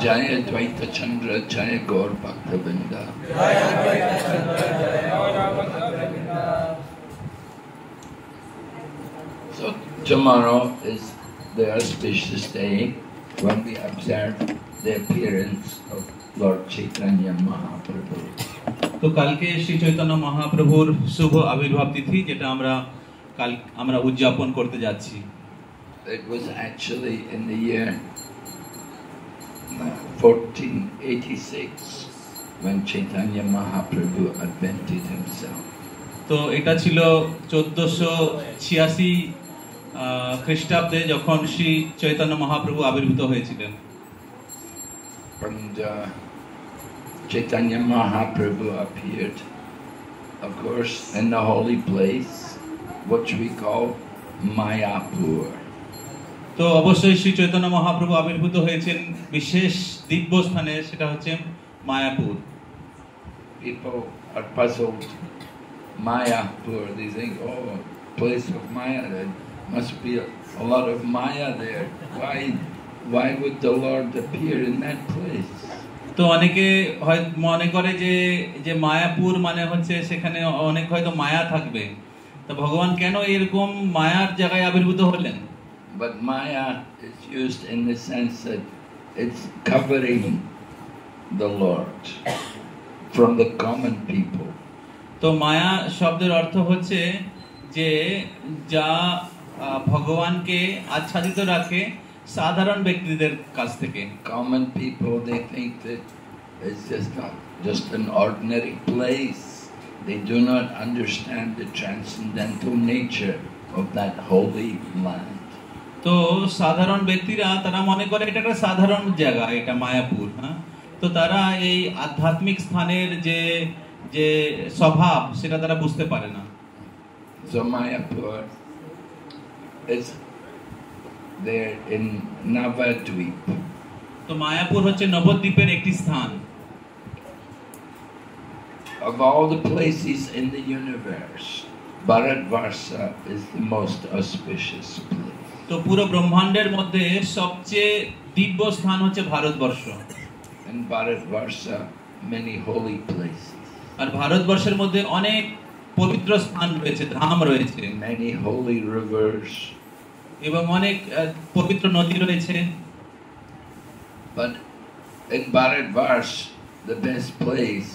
Jai Advaita Chandra, Jai Gaur Bhakta-vrinda. So tomorrow is the auspicious day when we observe the appearance of Lord Chaitanya Mahaprabhu. तो कल के श्री चैतन्य महाप्रभुर शुभ आविर्भाव तिथि যেটা আমরা উদযাপন করতে যাচ্ছি। It was actually in the year 1486 when Chaitanya Mahaprabhu advented himself. তো এটা ছিল 1486 খ্রিস্টাব্দে যখন শ্রী চৈতন্য মহাপ্রভু আবির্ভূত হয়েছিলেন। And Chaitanya Mahaprabhu appeared, of course, in the holy place, which we call Mayapur. তো অবশ্যই শ্রী চৈতন্য মহাপ্রভু আবির্ভূত হয়েছেন বিশেষ দিব্য স্থানে, সেটা হচ্ছে Mayapur. People are puzzled. Mayapur, they think, oh, place of Maya, there must be a lot of Maya there. Why would the Lord appear in that place? তো অনেকে হয় মনে করে যে মায়াপুর মানে হচ্ছে সেখানে অনেক হয়তো মায়া থাকবে, তো ভগবান কেন এরকম মায়ার জায়গায় আবির্ভূত হলেন? But Maya is used in the sense that it's covering the Lord from the common people. তো মায়া শব্দের অর্থ হচ্ছে যে যা ভগবানকে আচ্ছাদিত রাখে সাধারণ ব্যক্তিদের কাছ থেকে। Common people, they think that it's just an ordinary place. They do not understand the transcendental nature of that holy land. তো সাধারণ ব্যক্তিরা তারা মনে করে এটা একটা সাধারণ জায়গা, এটা মায়াপুর। হ্যাঁ, তো তারা এই আধ্যাত্মিক স্থানের যে স্বভাব সেটা তারা বুঝতে পারে না। So Mayapur is there in Navadvip. তো মায়াপুর হচ্ছে নবদ্বীপের একটি স্থান। Of all the places in the universe, Bharatvarsha is the most auspicious place. তো পুরো ব্রহ্মাণ্ডের মধ্যে সবচেয়ে দিব্য স্থান হচ্ছে Bharatvarsha. In Bharatvarsha, many holy places. আর ভারতবর্ষের মধ্যে অনেক পবিত্র স্থান রয়েছে, ধাম রয়েছে, Many holy rivers. এবং অনেক পবিত্র নদী রয়েছে। But in Bharatvarsha, the best place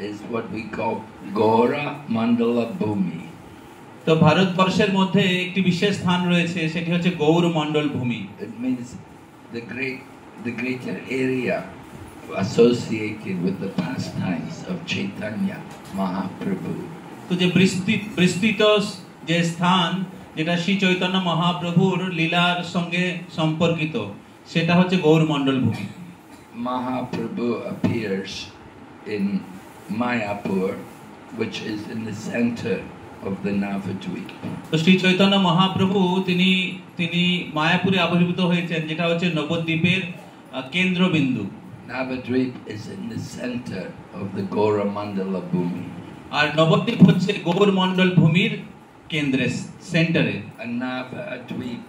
is what we call Gora Mandala Bhumi. তো ভারতবর্ষের মধ্যে একটি বিশেষ স্থান রয়েছে, সেটি হচ্ছে গৌর মণ্ডল ভূমি। It means the greater area associated with the pastimes of Chaitanya Mahaprabhu. তো যে বিস্তৃত যে স্থান যেটা শ্রী চৈতন্য মহাপ্রভুর লীলার সঙ্গে সম্পর্কিত, সেটা হচ্ছে গৌর মণ্ডল ভূমি। Mahaprabhu appears in Mayapur, which is in the center of the Navadvip. তো শ্রী চৈতন্য মহাপ্রভু তিনি মায়াপুরে আবির্ভূত হয়েছেন, যেটা হচ্ছে নবদ্বীপের কেন্দ্রবিন্দু। Navadvip is in the center of the Gora Mandala Bhumi. আর নবদ্বীপ হচ্ছে গৌর মণ্ডল ভূমির কেন্দ্রে, সেন্টারে। And Navadvip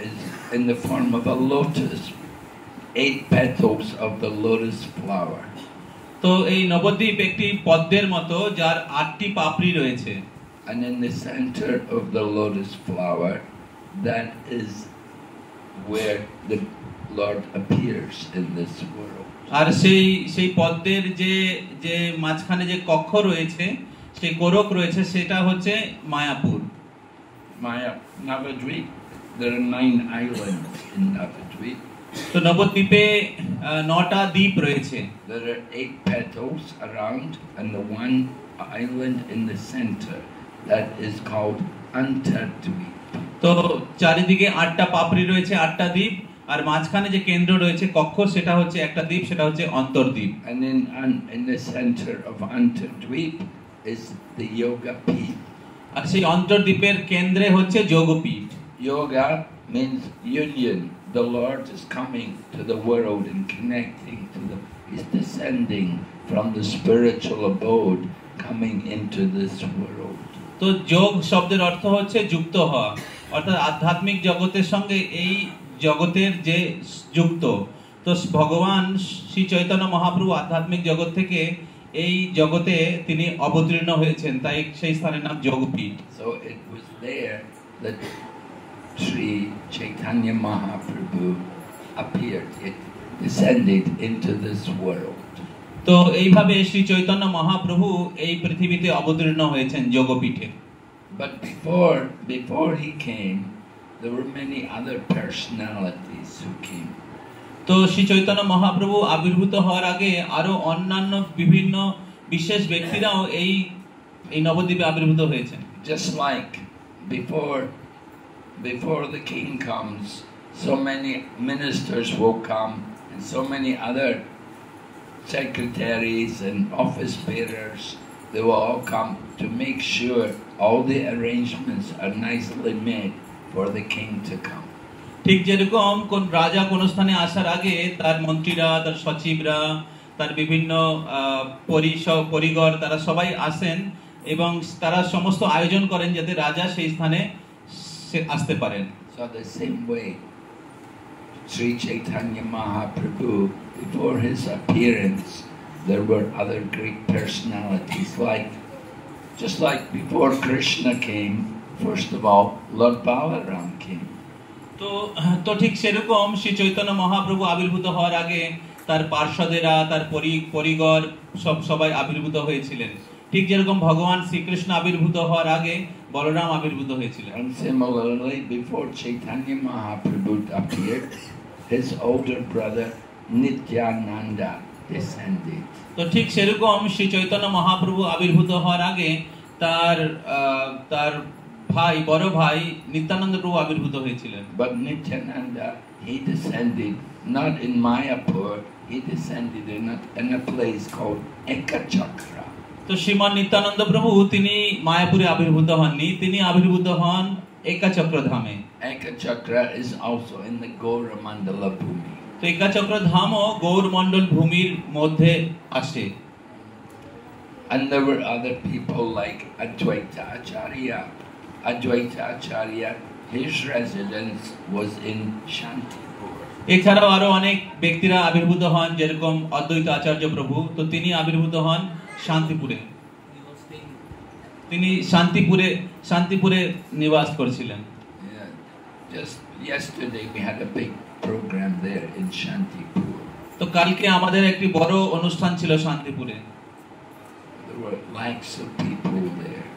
is in the form of a lotus, 8 petals of the lotus flower. তো এই নবদ্বীপ একটি পদ্মের মতো, যার 8টি পাপড়ি রয়েছে। And in the center of the lotus flower, that is where the Lord appears in this world. আর সেই পদ্মের যে মাঝখানে যে কক্ষ রয়েছে, সেই গোরক রয়েছে, সেটা হচ্ছে Mayapur. Navadvip, there are 9 islands in Navadvip. তো নবদ্বীপে 9টা দ্বীপ রয়েছে। There are 8 petals around and the one island in the center that is called Antardvip. তো চারিদিকে 8টা পাপড়ি রয়েছে, 8টা দ্বীপ, আর মাঝখানে যে কেন্দ্র রয়েছে কক্ষ, সেটা হচ্ছে একটা দ্বীপ, সেটা হচ্ছে অন্তর্দ্বীপ। And in the center of Antardvip is the Yoga Peeth. আর সেই অন্তর্দ্বীপের কেন্দ্রে হচ্ছে Yogpeeth. Yoga means union. The Lord is coming to the world and connecting to He's descending from the spiritual abode, coming into this world. তো যোগ শব্দের অর্থ হচ্ছে যুক্ত হওয়া, অর্থাৎ আধ্যাত্মিক জগতের সঙ্গে এই জগতের যে যুক্ত, তো ভগবান শ্রী চৈতন্য মহাপ্রভু আধ্যাত্মিক জগৎ থেকে এই জগতে তিনি অবতীর্ণ হয়েছেন, তাই সেই স্থানের নাম Yogpeeth. So it was there that Sri Chaitanya Mahaprabhu appeared. It descended into this world. তো এইভাবে শ্রী চৈতন্য মহাপ্রভু এই পৃথিবীতে অবতীর্ণ হয়েছেন যোগপীঠে। But before he came, there were many other personalities who came. তো শ্রী চৈতন্য মহাপ্রভু আবির্ভূত হওয়ার আগে আরো অন্যান্য বিভিন্ন বিশেষ ব্যক্তিরাও এই নবদ্বীপে আবির্ভূত হয়েছেন। Just like before the king comes, so many ministers will come, and so many other secretaries and office bearers, they will all come to make sure all the arrangements are nicely made for the king to come. ঠিক যেরকম কোন রাজা কোন স্থানে আসার আগে তার মন্ত্রীরা, তার সচিবরা, তার বিভিন্ন পরিগর, তারা সবাই আসেন এবং তারা সমস্ত আয়োজন করেন যাতে রাজা সেই স্থানে আসতে পারেন। So the same way, Sri Chaitanya Mahaprabhu, before his appearance, there were other great personalities, just like before Krishna came, first of all, Lord Balaram came. তো ঠিক সেরকম শ্রী চৈতন্য মহাপ্রভু আবির্ভূত হওয়ার আগে তার পার্শ্বদেরা, তার পরিগর সবাই আবির্ভূত হয়েছিলেন। ঠিক যেরকম ভগবান শ্রীকৃষ্ণ আবির্ভূত হওয়ার আগে বলরাম আবির্ভূত হয়েছিলেন। And similarly, before Chaitanya Mahaprabhu appeared, his older brother Nityananda descended. তো ঠিক সেরকম শ্রী চৈতন্য মহাপ্রভু আবির্ভূত হওয়ার আগে তার বড় ভাই নিত্যানন্দ প্রভু আবির্ভূত হয়েছিলেন। But Nityananda, he descended not in Mayapur, he descended in a place called Ekachakra. তো শ্রীমান নিত্যানন্দ প্রভু তিনি মায়াপুরে আবির্ভূত হননি, তিনি আবির্ভূত হন একাচক্র ধামে। Ekachakra is also in the Gaura Mandala Bhumi. তো একাচক্র ধামও গৌর মণ্ডল ভূমির মধ্যে আসে। And there were other people like Advaita Acharya. Advaita Acharya, his residence was in Shantipur. এছাড়াও আরো অনেক ব্যক্তিরা আবির্ভূত হন, যেরকম অদ্বৈত আচার্য প্রভু, তো তিনি আবির্ভূত হন শান্তিপুরে। তিনি শান্তিপুরে নিবাস করছিলেন। Just yesterday we had a big program there in Shantipur. তো কালকে আমাদের একটি বড় অনুষ্ঠান ছিল শান্তিপুরে। There were lakhs of people there.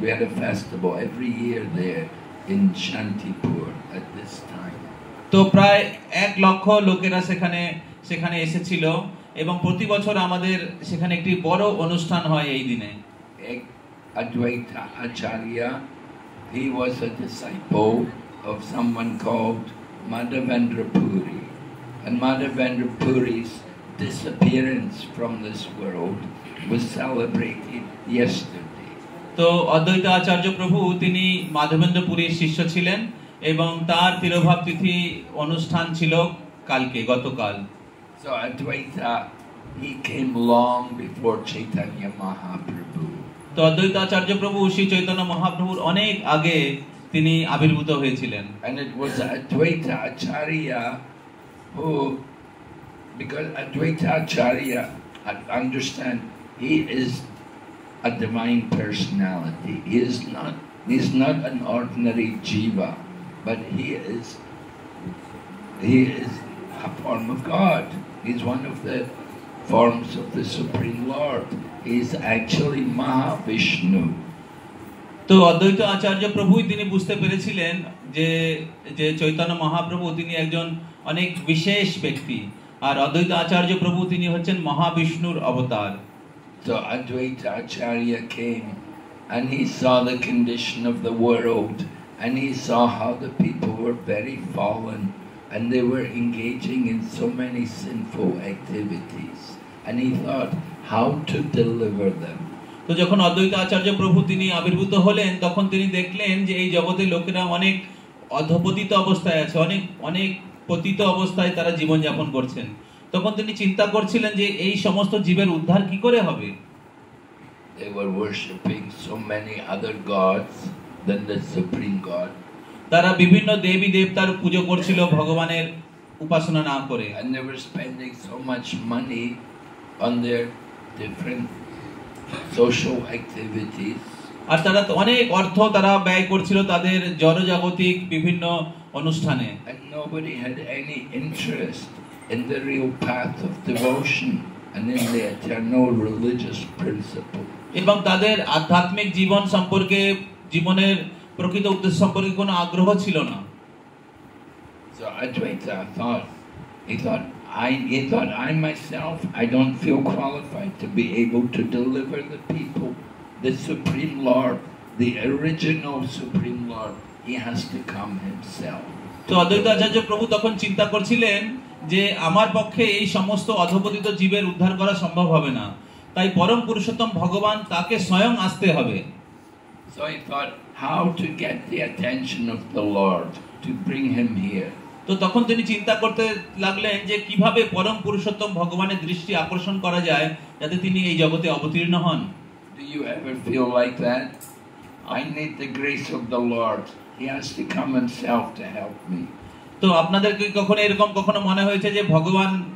We had a festival every year there in Shantipur at this time. তো প্রায় 1 লক্ষ লোকেরা সেখানে এসেছিল এবং প্রতি বছর আমাদের সেখানে একটি বড় অনুষ্ঠান হয় এই দিনে। Advaita Acharya, he was a disciple of someone called Madhavendra Puri, and Madhavendra Puri's disappearance from this world was celebrated yesterday. তো অদ্বৈত আচার্য প্রভু তিনি মাধবেন্দ্র পুরীর শিষ্য ছিলেন এবং তার তিরোভাব তিথি অনুষ্ঠান ছিল গতকাল। So Advaita, he came long before Chaitanya Mahaprabhu. তো অদ্বৈত আচার্য প্রভু শ্রী চৈতন্য মহাপ্রভুর অনেক আগে তিনি আবির্ভূত হয়েছিলেন। And it was Advaita Acharya who, because Advaita Acharya, understand, he is a divine personality. He's not an ordinary jiva, but he is a form of God. He's one of the forms of the Supreme Lord. He's actually Mahavishnu. তো অদ্বৈত আচার্য প্রভুই তিনি বুঝতে পেরেছিলেন যে চৈতন্য মহাপ্রভু তিনি একজন অনেক বিশেষ ব্যক্তি, আর অদ্বৈত আচার্য প্রভু তিনি হচ্ছেন মহাবিষ্ণুর অবতার। So Advaita Acharya came and he saw the condition of the world, and he saw how the people were very fallen and they were engaging in so many sinful activities, and he thought how to deliver them. তো যখন অদ্বৈত আচার্য প্রভু তিনি আবির্ভূত হলেন তখন তিনি দেখলেন যে এই জগতে লোকেরা অনেক অধঃপতিত অবস্থায় আছে, অনেক পতিত অবস্থায় তারা জীবন যাপন করছেন। তখন তিনি চিন্তা করছিলেন যে এই সমস্ত জীবের উদ্ধার কি করে হবে। They were worshipping so many other gods than the Supreme God. তারা বিভিন্ন দেবী দেবতার পুজো করছিল ভগবানের উপাসনা না করে। And they were spending so much money on their different social activities. আর তারা অনেক অর্থ তারা ব্যয় করছিল তাদের জনজাগতিক বিভিন্ন অনুষ্ঠানে। And nobody had any interest in the real path of devotion and in the eternal religious principle. এবং তাদের আধ্যাত্মিক জীবন সম্পর্কে, জীবনের প্রকৃত উদ্দেশ্য সম্পর্কে কোনো আগ্রহ ছিল না। So Advaita he thought I myself, I don't feel qualified to be able to deliver the people. The Supreme Lord, the original Supreme Lord, he has to come himself. তো অদ্বৈত আচার্য প্রভু তখন চিন্তা করছিলেন যে আমার পক্ষে এই সমস্ত অধপতিত জীবের উদ্ধার করা সম্ভব হবে না, তাই পরম পুরুষোত্তম ভগবান তাকে স্বয়ং আসতে হবে। So he thought how to get the attention of the Lord to bring him here. তো তখন তিনি চিন্তা করতে লাগলেন যে কিভাবে পরম পুরুষোত্তম ভগবানের দৃষ্টি আকর্ষণ করা যায় যাতে তিনি এই জগতে অবতীর্ণ হন। Do you ever feel like that? I need the grace of the Lord. He has to come himself to help me. তো আপনাদের কি কখনো এরকম কখনো মনে হয়েছে যে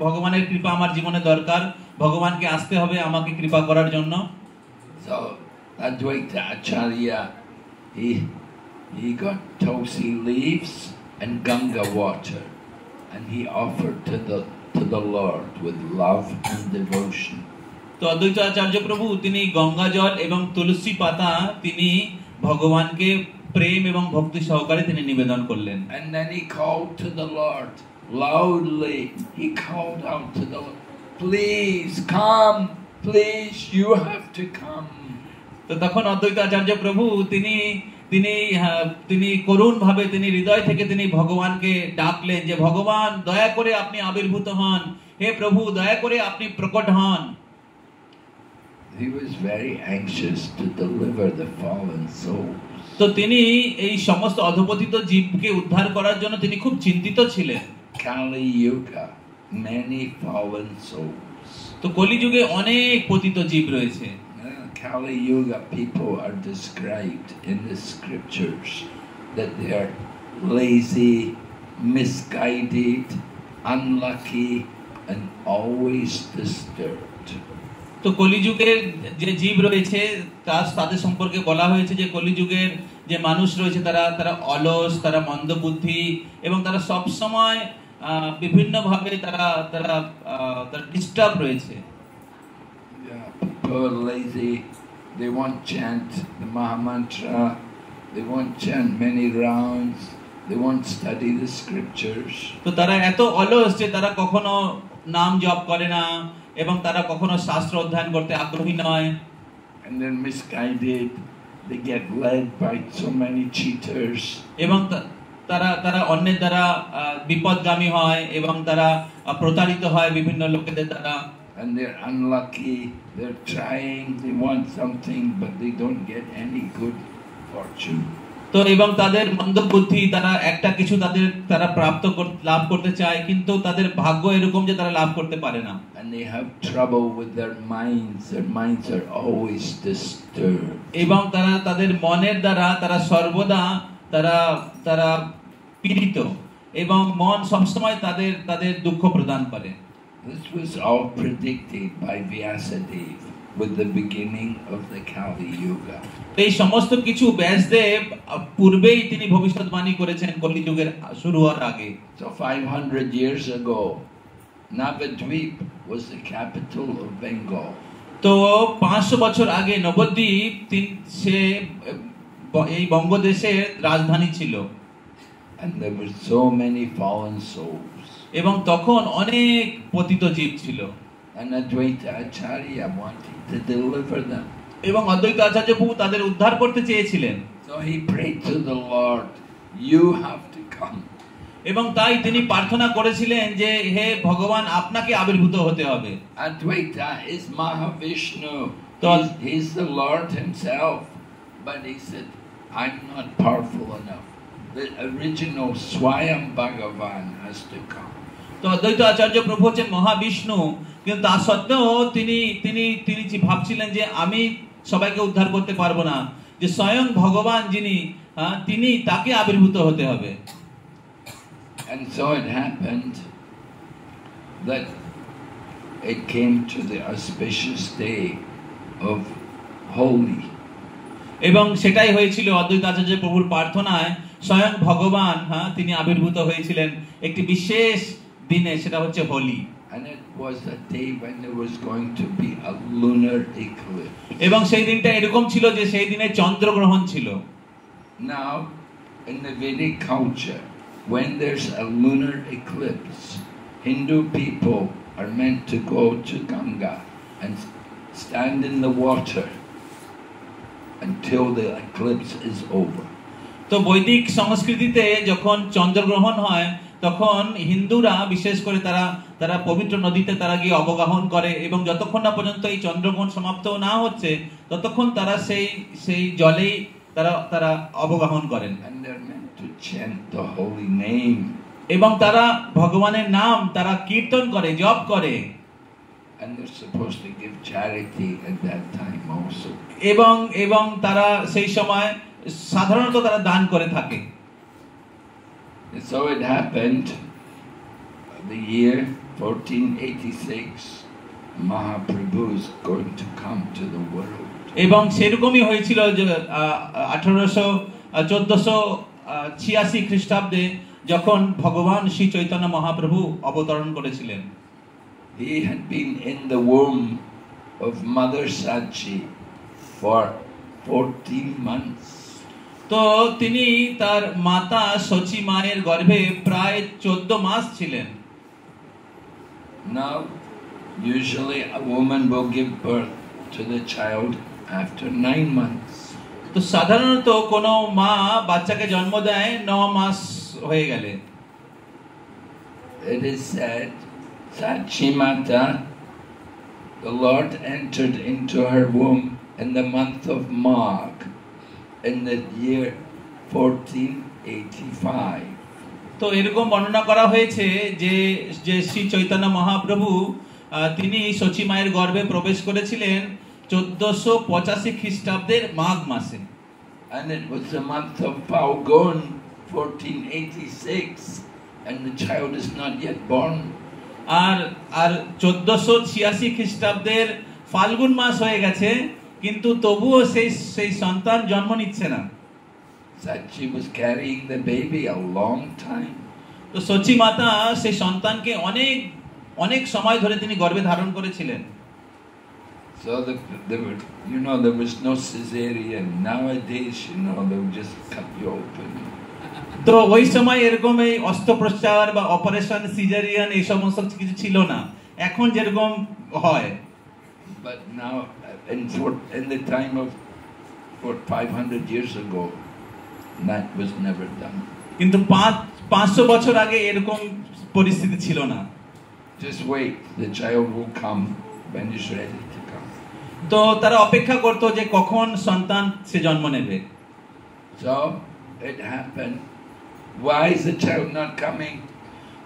ভগবানের কৃপা আমার জীবনে দরকার, ভগবানকে আসতে হবে আমাকে কৃপা করার জন্য? So Advaita Acharya, he got tulsi leaves and Ganga water, and he offered to the Lord with love and devotion. তো অদ্বৈত আচার্য প্রভু তিনি গঙ্গা জল এবং তুলসী পাতা তিনি ভগবানকে প্রেম এবং ভক্তি সহকারে তিনি নিবেদন করলেন। And then he called to the Lord loudly. He called out to the Lord, please come, please, you have to come. তো তখন অদ্বৈত আচার্য প্রভু তিনি করুণ ভাবে তিনি হৃদয় থেকে তিনি ভগবানকে ডাকলেন যে ভগবান দয়া করে আপনি আবির্ভূত হন, হে প্রভু দয়া করে আপনি প্রকট হন। He was very anxious to deliver the fallen souls. তো তিনি এই সমস্ত অধপতিত জীবকে উদ্ধার করার জন্য তিনি খুব চিন্তিত ছিলেন। Kali Yuga, many fallen souls. তো কলিযুগে অনেক পতিত জীব রয়েছে। Kali Yuga people are described in the scriptures that they are lazy, misguided, unlucky, and always disturbed. তো কলিযুগের যে জীব রয়েছে তাদের সম্পর্কে বলা হয়েছে যে কলিযুগের যে মানুষ রয়েছে তারা অলস, তারা মন্দবুদ্ধি এবং তারা সব সময় বিভিন্ন ভাবে তারা ডিস্টার্ব রয়েছে। People are lazy. They won't chant the Mahamantra. They won't chant many rounds. They won't study the scriptures. তো তারা এত অলস যে তারা কখনো নাম জপ করে না এবং তারা কখনো শাস্ত্র অধ্যয়ন করতে আগ্রহী নয়। And they're misguided. They get led by so many cheaters. এবং তারা অন্যের দ্বারা বিপদগামী হয় এবং তারা প্রতারিত হয় বিভিন্ন লোকেদের দ্বারা। And they're unlucky. They're trying. They want something, but they don't get any good fortune. তো এবং তাদের মন্দবুদ্ধি, তারা একটা কিছু তারা লাভ করতে চায় কিন্তু তাদের ভাগ্য এরকম যে তারা লাভ করতে পারে না। And they have trouble with their minds. Their minds are always disturbed. এবং তাদের মনের দ্বারা তারা সর্বদা তারা পীড়িত এবং মন সবসময় তাদের দুঃখ প্রদান করে। This was all predicted by Vyasadeva with the beginning of the Kali Yuga. এই সমস্ত কিছু ব্যাসদেব পূর্বেই তিনি ভবিষ্যৎবাণী করেছেন কলিযুগের শুরু হওয়ার আগে। So 500 years ago, Navadvip was the capital of Bengal. তো 500 বছর আগে নবদ্বীপ সে এই বঙ্গদেশের রাজধানী ছিল। And there were so many fallen souls. এবং তখন অনেক পতিত জীব ছিল। And Advaita Acharya wanted to deliver them. এবং অদ্বৈত আচার্য প্রভু তাদের উদ্ধার করতে চেয়েছিলেন। So he prayed to the Lord, you have to come. এবং তাই তিনি প্রার্থনা করেছিলেন যে হে ভগবান আপনাকে আবির্ভূত হতে হবে। Advaita is Mahavishnu. He's the Lord himself. But he said, I'm not powerful enough. The original Swayam Bhagavan has to come. তো অদ্বৈত আচার্য প্রভু হচ্ছেন মহাবিষ্ণু, কিন্তু তা সত্ত্বেও তিনি ভাবছিলেন যে আমি সবাইকে উদ্ধার করতে পারবো না, যে স্বয়ং ভগবান যিনি তিনি তাকে আবির্ভূত হতে হবে। And so it happened that it came to the auspicious day of Holi. এবং সেটাই হয়েছিল অদ্বৈত আচার্য প্রভুর প্রার্থনায় স্বয়ং ভগবান তিনি আবির্ভূত হয়েছিলেন একটি বিশেষ দিনে, সেটা হচ্ছে Holi. And it was a day when there was going to be a lunar eclipse. এবং সেই দিনটা এরকম ছিল যে সেই দিনে চন্দ্রগ্রহণ ছিল। Now in the Vedic culture, when there's a lunar eclipse, Hindu people are meant to go to Ganga and stand in the water until the eclipse is over. তো বৈদিক সংস্কৃতিতে যখন চন্দ্রগ্রহণ হয় তখন হিন্দুরা বিশেষ করে তারা পবিত্র নদীতে তারা গিয়ে অবগাহন করে এবং যতক্ষণ না পর্যন্ত এই চন্দ্রগ্রহণ সমাপ্ত না হচ্ছে ততক্ষণ তারা সেই জলেই তারা অবগাহন করেন। And they're meant to chant the holy name. এবং তারা ভগবানের নাম তারা কীর্তন করে, জপ করে। And they're supposed to give charity at that time also. এবং তারা সেই সময় সাধারণত তারা দান করে থাকে। And so it happened the year 1486, Mahaprabhu is going to come to the world. এবং সেরকমই হয়েছিল যে 1486 খ্রিস্টাব্দে যখন ভগবান শ্রী চৈতন্য মহাপ্রভু অবতরণ করেছিলেন। He had been in the womb of Mother Sachi for 14 months. তো তিনি তার মাতা সচি মায়ের গর্ভে প্রায় 14 মাস ছিলেন। Now usually a woman will give birth to the child after 9 months. তো সাধারণত কোনো মা বাচ্চাকে জন্ম দেয় 9 মাস হয়ে গেলে। It is said Sachi Mata, the Lord entered into her womb in the month of Magh in the year 1485. তো এরকম বর্ণনা করা হয়েছে যে শ্রী চৈতন্য মহাপ্রভু তিনি সচি মায়ের গর্ভে প্রবেশ করেছিলেন 1485 খ্রিস্টাব্দের মাঘ মাসে। And it was the month of Falgun 1486 and the child is not yet born. আর 1486 খ্রিস্টাব্দের ফাল্গুন মাস হয়ে গেছে কিন্তু তবুও সেই সন্তান জন্ম নিচ্ছে না। Sachi was carrying the baby a long time. তো সচি মাতা সেই সন্তানকে অনেক সময় ধরে তিনি গর্ভে ধারণ করেছিলেন। So there was no cesarean. Nowadays, they would just cut you open. তো ওই সময় এরকম এই অস্ত্রোপচার বা অপারেশন সিজারিয়ান এই সমস্ত কিছু ছিল না, এখন যেরকম হয়। But now, in the time of 500 years ago, that was never done. কিন্তু 500 বছর আগে এরকম পরিস্থিতি ছিল না। Just wait, the child will come when he's ready to come. তো তারা অপেক্ষা করতো যে কখন সন্তান সে জন্ম নেবে। So it happened. Why is the child not coming?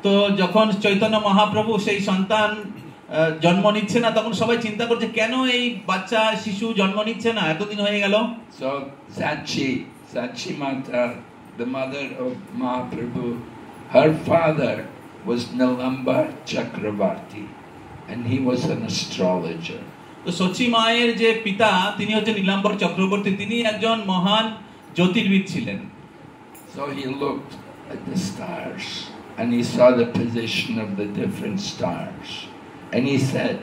তো যখন চৈতন্য মহাপ্রভু সেই সন্তান জন্ম নিচ্ছে না তখন সবাই চিন্তা করছে কেন এই বাচ্চা শিশু জন্ম নিচ্ছে না, এতদিন হয়ে গেল। So Sachi Mata, the mother of Mahaprabhu, her father was Nilamba Chakravarti and he was an astrologer. তো সচি মায়ের যে পিতা তিনি হচ্ছেন নীলাম্বর চক্রবর্তী, তিনি একজন মহান জ্যোতির্বিদ ছিলেন। So he looked at the stars and he saw the position of the different stars and he said,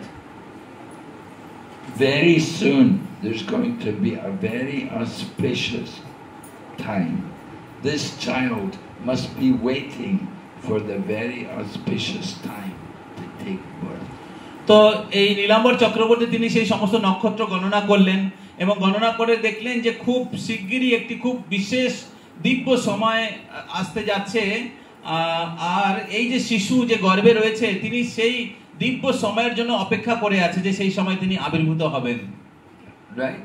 very soon there's going to be a very auspicious time. This child must be waiting for the very auspicious time to take birth. তো এই নীলাম্বর চক্রবর্তী তিনি সেই সমস্ত নক্ষত্র গণনা করলেন এবং গণনা করে দেখলেন যে খুব শিগগিরই একটি খুব বিশেষ দিব্য সময় আসতে যাচ্ছে, আর এই যে শিশু যে গর্ভে রয়েছে তিনি সেই দিব্য সময়ের জন্য অপেক্ষা করে আছে যে সেই সময় তিনি আবির্ভূত হবেন। Right?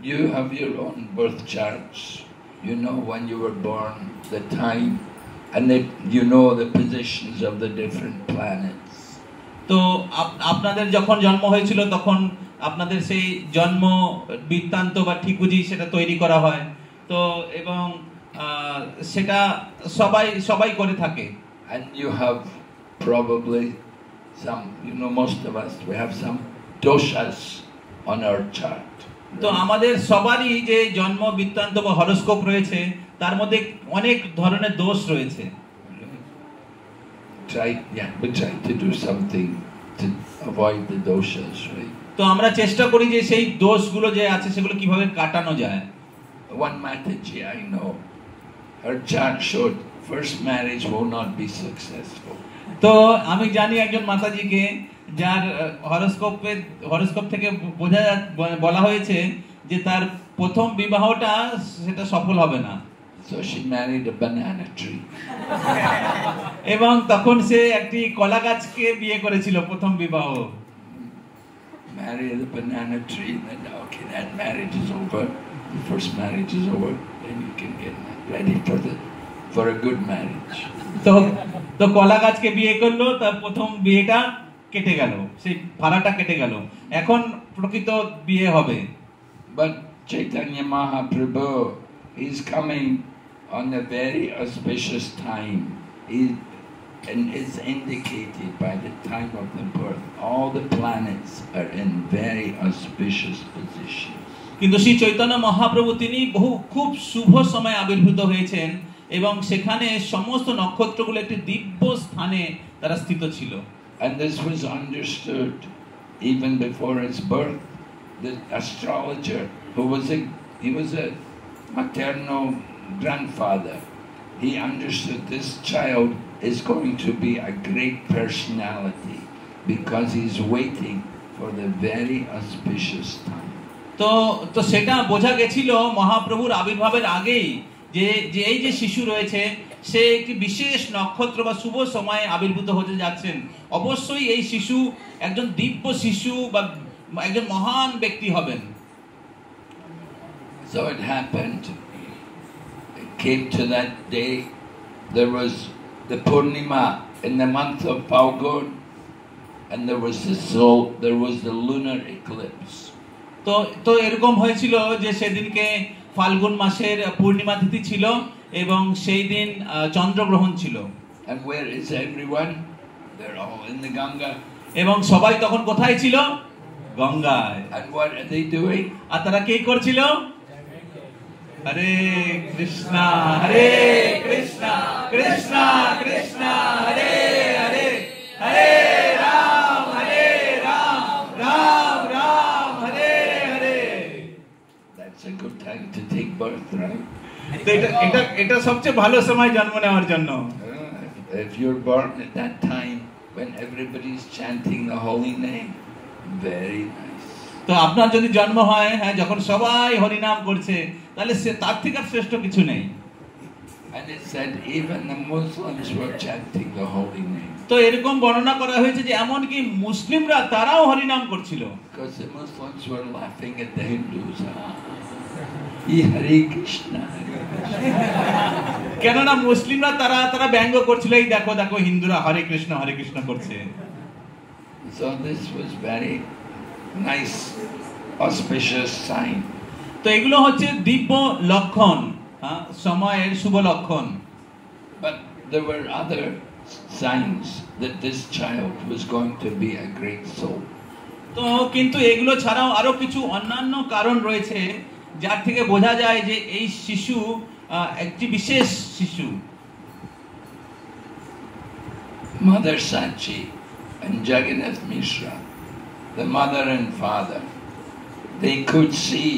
You have your own birth charts. You know when you were born, the time, and you know the positions of the different planets. তো আপনাদের যখন জন্ম হয়েছিল তখন আপনাদের সেই জন্ম বৃত্তান্ত বা ঠিকুজি সেটা তৈরি করা হয়। তো এবং সেটা সবাই সবাই করে থাকে। And you have probably some, most of us, we have some doshas on our chart. তো আমাদের সবারই যে জন্ম বৃত্তান্ত বা হরোস্কোপ রয়েছে তার মধ্যে অনেক ধরনের দোষ রয়েছে। We try to do something to avoid the doshas, right? তো আমরা চেষ্টা করি যে সেই দোষগুলো যে আছে সেগুলো কিভাবে কাটানো যায়। One Mataji I know, her chart showed first marriage will not be successful. তো আমি জানি একজন মাতাজিকে যার হরোস্কোপ থেকে বলা হয়েছে যে তার প্রথম বিবাহটা সেটা সফল হবে না। So she married a banana tree. এবং তখন সে একটি কলা গাছকে বিয়ে করেছিল প্রথম বিবাহ। Marry the banana tree, then okay, that marriage is over. The first marriage is over, then you can get ready for a good marriage. তো কলা গাছকে বিয়ে করলো, তার প্রথম বিয়েটা কেটে গেল, সেই ভাড়াটা কেটে গেল, এখন প্রকৃত বিয়ে হবে। But Chaitanya Mahaprabhu is coming on a very auspicious time. And it's indicated by the time of the birth. All the planets are in very auspicious positions. কিন্তু শ্রী চৈতন্য মহাপ্রভু তিনি খুব শুভ সময়ে আবির্ভূত হয়েছেন এবং সেখানে সমস্ত নক্ষত্রগুলো একটি দিব্য স্থানে তারা স্থিত ছিল। And this was understood even before his birth. The astrologer he was a maternal grandfather. He understood this child is going to be a great personality because he's waiting for the very auspicious time. তো সেটা বোঝা গেছিল মহাপ্রভুর আবির্ভাবের আগেই যে এই যে শিশু রয়েছে সে একটি বিশেষ নক্ষত্র বা শুভ সময়ে আবির্ভূত হতে যাচ্ছেন। অবশ্যই এই শিশু একজন দিব্য শিশু বা একজন মহান ব্যক্তি হবেন। So it happened. It came to that day. There was the Purnima in the month of Phalgun, and there was the lunar eclipse. তো এরকম হয়েছিল যে সেদিনকে ফাল্গুন মাসের পূর্ণিমা তিথি ছিল এবং সেই দিন চন্দ্রগ্রহণ ছিল। And where is everyone? They're all in the Ganga. এবং সবাই তখন কোথায় ছিল? গঙ্গায়। And what are they doing? আর তারা কি করছিল? হরে কৃষ্ণ হরে Krishna Krishna Krishna Hare Hare Hare Ram Ram Ram Hare Hare. That's a good time to take birth, right? তো এটা সবচেয়ে ভালো সময় জন্ম নেওয়ার জন্য। If you're born at that time when everybody's chanting the holy name, very nice. তো আপনার যদি জন্ম হয় যখন সবাই হরি নাম করছে তাহলে সে তার থেকে আর শ্রেষ্ঠ কিছু নেই। And it said even the Muslims were chanting the holy name. তো এরকম বর্ণনা করা হয়েছে যে এমন কি মুসলিমরা তারাও হরি নাম করছিল। Because the Muslims were laughing at the Hindus. Hare Krishna. কেননা মুসলিমরা তারা ব্যঙ্গ করছিল, এই দেখো দেখো হিন্দুরা হরে কৃষ্ণ করছে। So this was very nice auspicious sign. তো এগুলো হচ্ছে দিব্য লক্ষণ, সময়ের শুভ লক্ষণ। But there were other signs that this child was going to be a great soul. তো কিন্তু এগুলো ছাড়াও আরো কিছু অন্যান্য কারণ রয়েছে যার থেকে বোঝা যায় যে এই শিশু একটি বিশেষ শিশু। Mother Sachi and Jagannath Mishra, the mother and father, they could see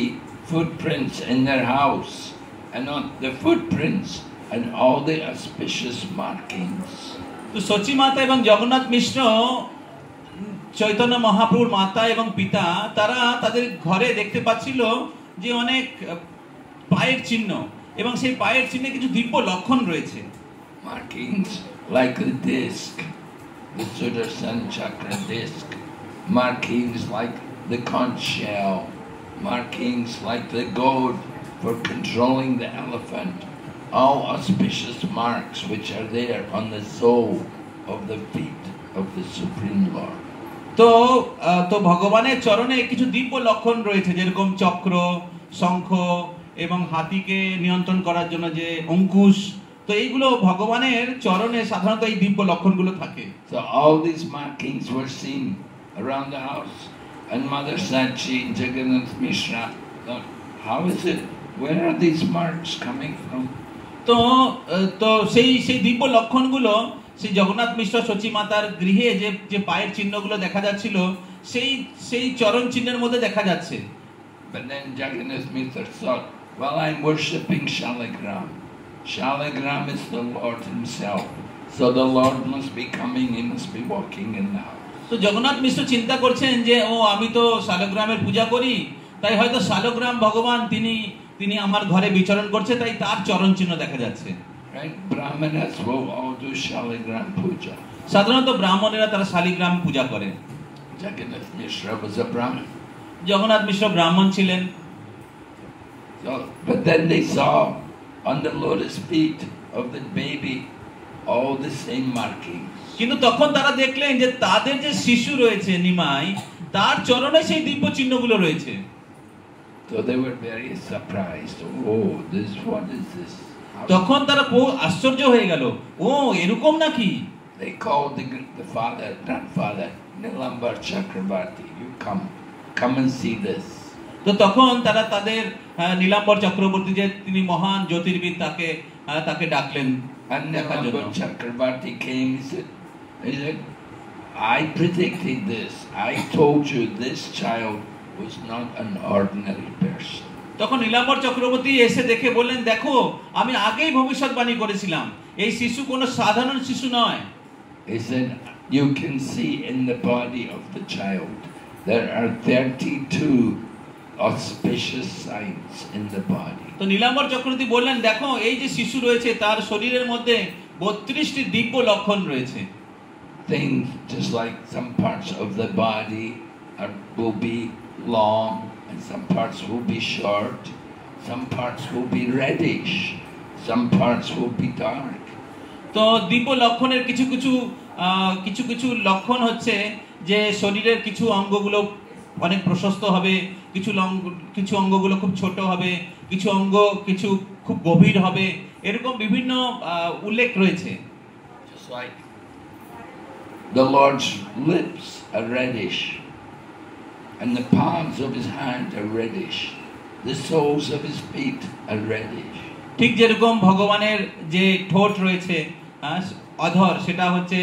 footprints in their house, and on the footprints and all the auspicious markings. তো সচি মাতা এবং জগন্নাথ মিশ্র চৈতন্য মহাপ্রভুর মাতা এবং পিতা তারা তাদের ঘরে দেখতে পাচ্ছিল যে অনেক পায়ের চিহ্ন এবং সেই পায়ের চিহ্নে কিছু দিব্য লক্ষণ রয়েছে। Markings like the disc, the Sudarshan chakra disc, markings like the conch shell, markings like the goad for controlling the elephant, all auspicious marks which are there on the sole of the feet of the Supreme Lord. তো ভগবানের চরণে কিছু দিব্য লক্ষণ রয়েছে যেরকম চক্র, শঙ্খ এবং হাতিকে নিয়ন্ত্রণ করার জন্য যে অঙ্কুশ, তো এইগুলো ভগবানের চরণে সাধারণত এই দিব্য লক্ষণগুলো থাকে। So all these markings were seen around the house, and Mother Sachi, Jagannath Mishra thought, how is it? Where are these marks coming from? তো তো সেই দিব্য লক্ষণগুলো সেই জগন্নাথ মিশ্র সচী মাতার গৃহে যে পায়ের চিহ্নগুলো দেখা যাচ্ছিল, সেই চরণ চিহ্নের মধ্যে দেখা যাচ্ছে। But then Jagannath Mishra thought, well, I'm worshipping Shaligram. Shaligram is the Lord himself. So the Lord must be coming, he must be walking in the house. তো জগন্নাথ মিশ্র চিন্তা করছেন যে আমি তো শালগ্রামের পূজা করি, তাই হয়তো শালগ্রাম ভগবান তিনি আমার ঘরে বিচরণ করছে, তাই তার চরণ চিহ্ন দেখা যাচ্ছে। Right? Brahmanas will all do Shaligram puja. সাধারণত ব্রাহ্মণেরা তারা শালিগ্রাম পূজা করে। Jagannath Mishra was a Brahmin. Jagannath মিশ্র ব্রাহ্মণ ছিলেন। So, but then they saw on the lotus feet of the baby all the same markings. কিন্তু তখন তারা দেখলেন যে তাদের যে শিশু রয়েছে নিমাই, তার চরণে সেই দিব্য চিহ্নগুলো রয়েছে। So they were very surprised. Oh, what is this? তখন তারা খুব আশ্চর্য হয়ে গেল, এরকম নাকি? They called the father, grandfather, Nilambar Chakrabarti. You come and see this. তো তখন তারা তাদের নীলাম্বর চক্রবর্তী যে তিনি মহান জ্যোতির্বিদ, তাকে ডাকলেন। And Nilambar Chakrabarti came. He said, I predicted this. I told you this child was not an ordinary person. তখন নীলাম্বর চক্রবর্তী এসে দেখে বললেন, দেখো, আমি আগেই ভবিষ্যৎবাণী করেছিলাম, এই শিশু কোনো সাধারণ শিশু নয়। He said, you can see in the body of the child there are 32 auspicious signs in the body. তো নীলাম্বর চক্রবর্তী বললেন, দেখো, এই যে শিশু রয়েছে তার শরীরের মধ্যে 32টি দিব্য লক্ষণ রয়েছে। Things just like some parts of the body will be long, and some parts will be short, some parts will be reddish, some parts will be dark. তো দিব্য লক্ষণের কিছু কিছু লক্ষণ হচ্ছে যে শরীরের কিছু অঙ্গগুলো অনেক প্রশস্ত হবে, কিছু অঙ্গগুলো খুব ছোট হবে, কিছু খুব গভীর হবে, এরকম বিভিন্ন উল্লেখ রয়েছে। Just like the Lord's lips are reddish, and the palms of his hand are reddish, the soles of his feet are reddish. ঠিক যেরকম ভগবানের যে ঠোঁট রয়েছে, অধর, সেটা হচ্ছে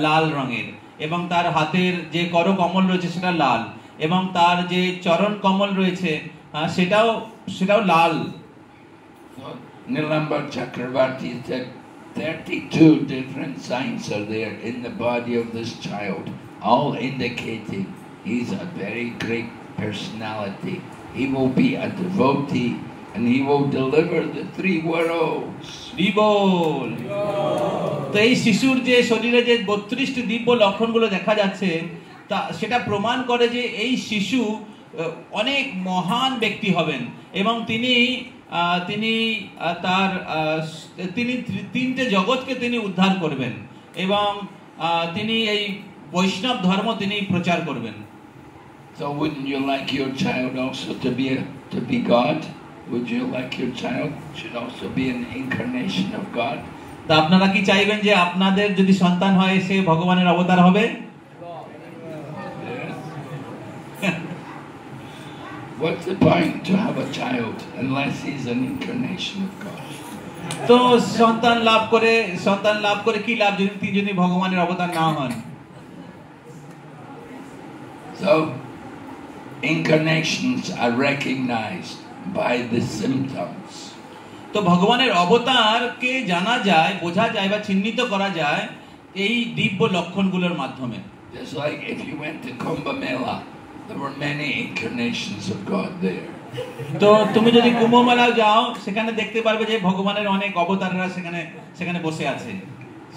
লাল রঙের, এবং তার হাতের যে করকমল রয়েছে সেটা লাল, এবং তার যে চরণ কমল রয়েছে সেটাও লাল। Nilambar Chakrabarti said 32 different signs are there in the body of this child, all indicating he's a very great personality. He will be a devotee and he will deliver the 3 worlds. বিবল। তো এই শিশুর যে শরীরে যে 32টি দিব্য লক্ষণগুলো দেখা যাচ্ছে, সেটা প্রমাণ করে যে এই শিশু অনেক মহান ব্যক্তি হবেন, এবং তিনি 3টে জগৎকে তিনি উদ্ধার করবেন, এবং তিনি এই বৈষ্ণব ধর্ম তিনি প্রচার করবেন। So wouldn't you like your child also to be God? Would you like your child should also be an incarnation of God? তা আপনারা কি চাইবেন যে আপনাদের যদি সন্তান হয় সে ভগবানের অবতার হবে? What's the point to have a child unless he's an incarnation of God? তো সন্তান লাভ করে কি লাভ যদি ভগবানের অবতার না হন? So incarnations are recognized by the symptoms. তো ভগবানের অবতারকে জানা যায়, বোঝা যায় বা চিহ্নিত করা যায় এই দিব্য লক্ষণগুলোর মাধ্যমে। Just like if you went to Kumbh Mela, there were many incarnations of God there. তো তুমি যদি কুম্ভ মেলায় যাও, সেখানে দেখতে পারবে যে ভগবানের অনেক অবতাররা সেখানে বসে আছে।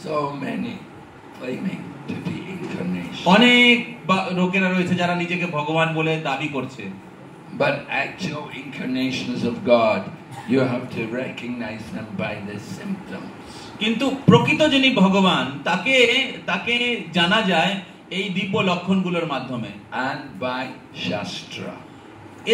So many claiming to be incarnations. অনেক লোকেরা রয়েছে যারা নিজেকে ভগবান বলে দাবি করছে। But actual incarnations of God, you have to recognize them by the symptoms. কিন্তু প্রকৃত যিনি ভগবান তাকে জানা যায় এই দিব্য লক্ষণগুলোর মাধ্যমে, and by Shastra.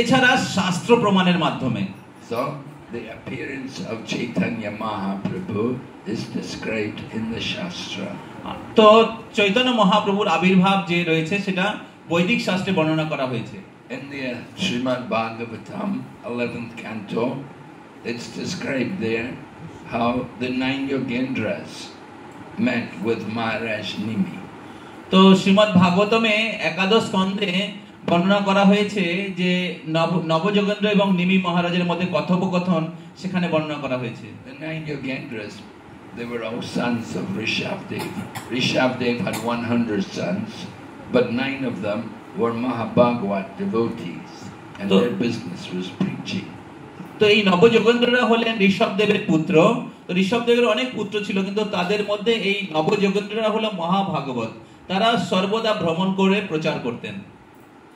এছাড়া শাস্ত্র প্রমাণের মাধ্যমে। So So the appearance of Chaitanya Mahaprabhu is described in the Shastra. তো চৈতন্য মহাপ্রভুর আবির্ভাব যে রয়েছে সেটা বৈদিক শাস্ত্রে বর্ণনা করা হয়েছে। In the Srimad Bhagavatam 11th canto, it's described there how the 9 Yogendras met with Maharaj Nimi. তো শ্রীমদ্ ভাগবতমে একাদশ স্কন্ধে বর্ণনা করা হয়েছে যে নবযোগেন্দ্র এবং নিমি মহারাজের মধ্যে কথোপকথন সেখানে বর্ণনা করা হয়েছে। The 9 Yogendras, they were all sons of Rishabdev. Rishabdev had 100 sons, but 9 of them were Mahabhagavat devotees, and their business was preaching. তো এই নবযোগেন্দ্ররা হলেন ঋষভদেবের পুত্র। তো ঋষভদেবের অনেক পুত্র ছিল, কিন্তু তাদের মধ্যে এই নবযোগেন্দ্ররা হলো মহাভাগবত। তারা সর্বদা ভ্রমণ করে প্রচার করতেন।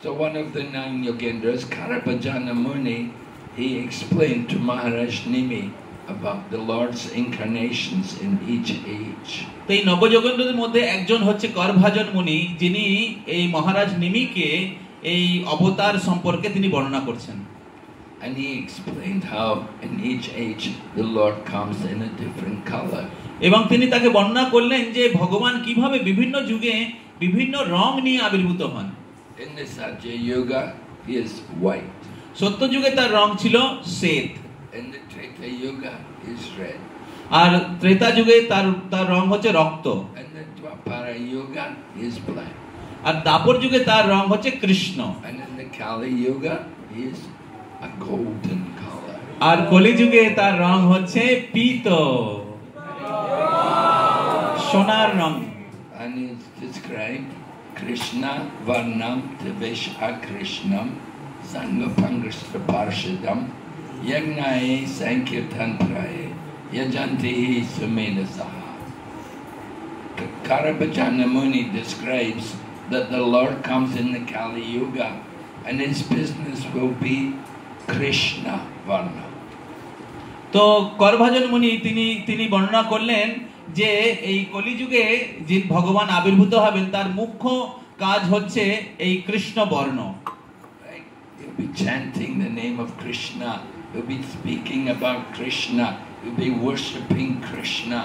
So one of the 9 Yogendras, Karabhajana Muni, he explained to Maharaj Nimi about the Lord's incarnations in each age. তো এই নবযোগেন্দ্রদের মধ্যে একজন হচ্ছে করভাজন মুনি, যিনি এই মহারাজ নিমিকে এই অবতার সম্পর্কে তিনি বর্ণনা করছেন। And he explained how in each age the Lord comes in a different color. এবং তিনি তাকে বর্ণনা করলেন যে ভগবান কিভাবে বিভিন্ন যুগে বিভিন্ন রং নিয়ে আবির্ভূত হন। In the Satya Yuga, he is white. সত্য যুগে তার রং ছিল শ্বেত। In the Treta Yuga, he is red. আর ত্রেতা যুগে তার রং হচ্ছে রক্ত। In the Dwapara Yuga, he is black. আর দাপর যুগে তার রং হচ্ছে Krishna. And in the Kali Yuga, he is a golden color. আর কলি যুগে তার রং হচ্ছে পীত, সোনার রং। And it's described Krishna Varnam Tevesh Akrishnam Sangapangrista Parshadam Yagnae Sankirtan Praye Yajantihi Sumenasaha. Karabhajana Muni describes that the Lord comes in the Kali Yuga and his business will be Krishna Varna. তো করভাজন মুনি তিনি বর্ণনা করলেন যে এই কলিযুগে যে ভগবান আবির্ভূত হবেন তার মুখ্য কাজ হচ্ছে এই কৃষ্ণ বর্ণ। You'll be chanting the name of Krishna, you'll be speaking about Krishna, you'll be worshipping Krishna,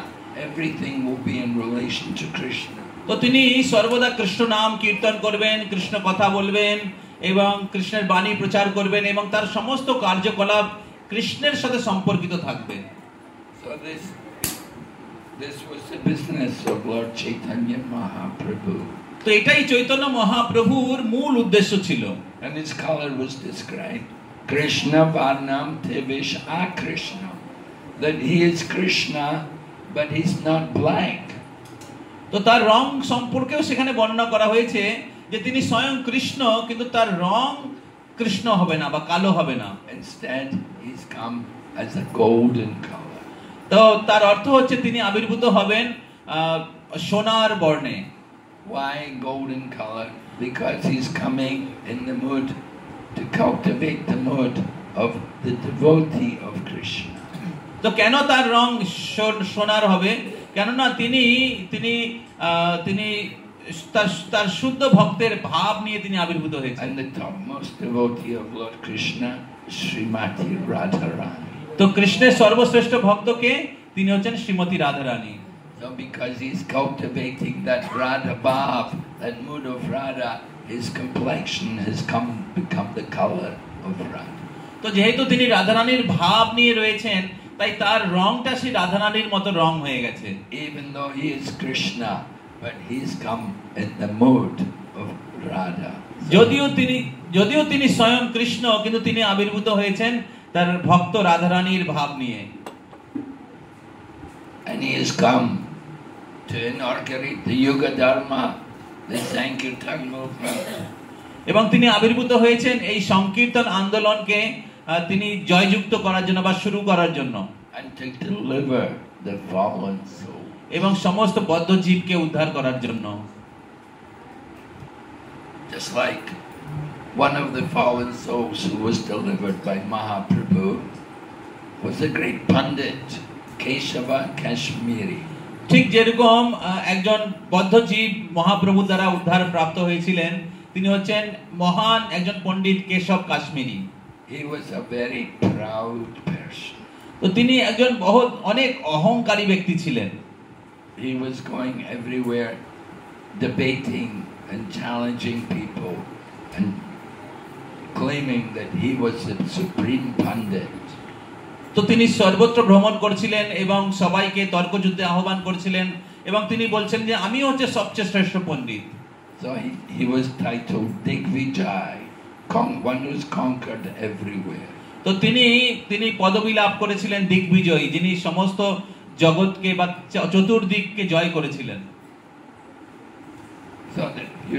everything will be in relation to Krishna. তো তিনি সর্বদা কৃষ্ণ নাম কীর্তন করবেন, কৃষ্ণ কথা বলবেন এবং কৃষ্ণের বাণী প্রচার করবেন এবং তার সমস্ত কার্যকলাপ কৃষ্ণের সাথে সম্পর্কিত থাকবে। So this was the business of Lord Chaitanya Mahaprabhu. তো এটাই চৈতন্য মহাপ্রভুর মূল উদ্দেশ্য ছিল। And his color was described Krishna Varnam Tevish Akrishnam, that he is Krishna but he's not black. তো তার রং সম্পর্কেও সেখানে বর্ণনা করা হয়েছে যে তিনি স্বয়ং কৃষ্ণ, কিন্তু তার রং কৃষ্ণ হবে না বা কালো হবে না। Instead he's come as a golden color. তো তার অর্থ হচ্ছে তিনি আবির্ভূত হবেন সোনার বর্ণে। Why golden color? Because he's coming in the mood to cultivate the mood of the devotee of Krishna. তো কেন তার রং সোনার হবে? কেননা তিনি তার শুদ্ধ ভক্তের ভাব নিয়ে তিনি আবির্ভূত হয়েছেন। And the topmost devotee of Lord Krishna is Srimati Radharani. তো কৃষ্ণের সর্বশ্রেষ্ঠ ভক্তকে তিনি হচ্ছেন Shrimati Radharani. So because he's cultivating that Radha Bhav, that mood of Radha, his complexion has become the color of Radha. তো যেহেতু তিনি রাধারানীর ভাব নিয়ে রয়েছেন, তাই তার রংটা সেই রাধারানীর মতো রং হয়ে গেছে। Even though he is Krishna, but he's come in the mood of Radha. যদিও তিনি স্বয়ং কৃষ্ণ, কিন্তু তিনি আবির্ভূত হয়েছেন তার ভক্ত রাধারানীর ভাব নিয়ে। And he has come to inaugurate the Yuga Dharma, the Sankirtan movement. এবং তিনি আবির্ভূত হয়েছেন এই সংকীর্তন আন্দোলনকে তিনি জয়যুক্ত করার জন্য বা শুরু করার জন্য, and to deliver the fallen soul. এবং সমস্ত বদ্ধ জীবকে উদ্ধার করার জন্য। Just like one of the fallen souls who was delivered by Mahaprabhu was a great Pandit, Keshava Kashmiri. ঠিক যেরকম একজন বদ্ধ জীব মহাপ্রভু দ্বারা উদ্ধার প্রাপ্ত হয়েছিলেন, তিনি হচ্ছেন মহান একজন পণ্ডিত Keshab Kashmiri. He was a very proud person. তো তিনি একজন অনেক অহংকারী ব্যক্তি ছিলেন। He was going everywhere debating and challenging people and claiming that he was the supreme pandit. তো তিনি সর্বত্র ভ্রমণ করছিলেন এবং সবাইকে তর্কযুদ্ধে আহ্বান করছিলেন এবং তিনি বলছেন যে আমি হচ্ছে সবচেয়ে শ্রেষ্ঠ পণ্ডিত। So he was titled Digvijay, one who's conquered everywhere. তো তিনি পদবী লাভ করেছিলেন দিগ্বিজয়ী, যিনি সমস্ত জগৎকে বা চতুর্দিককে জয় করেছিলেন। So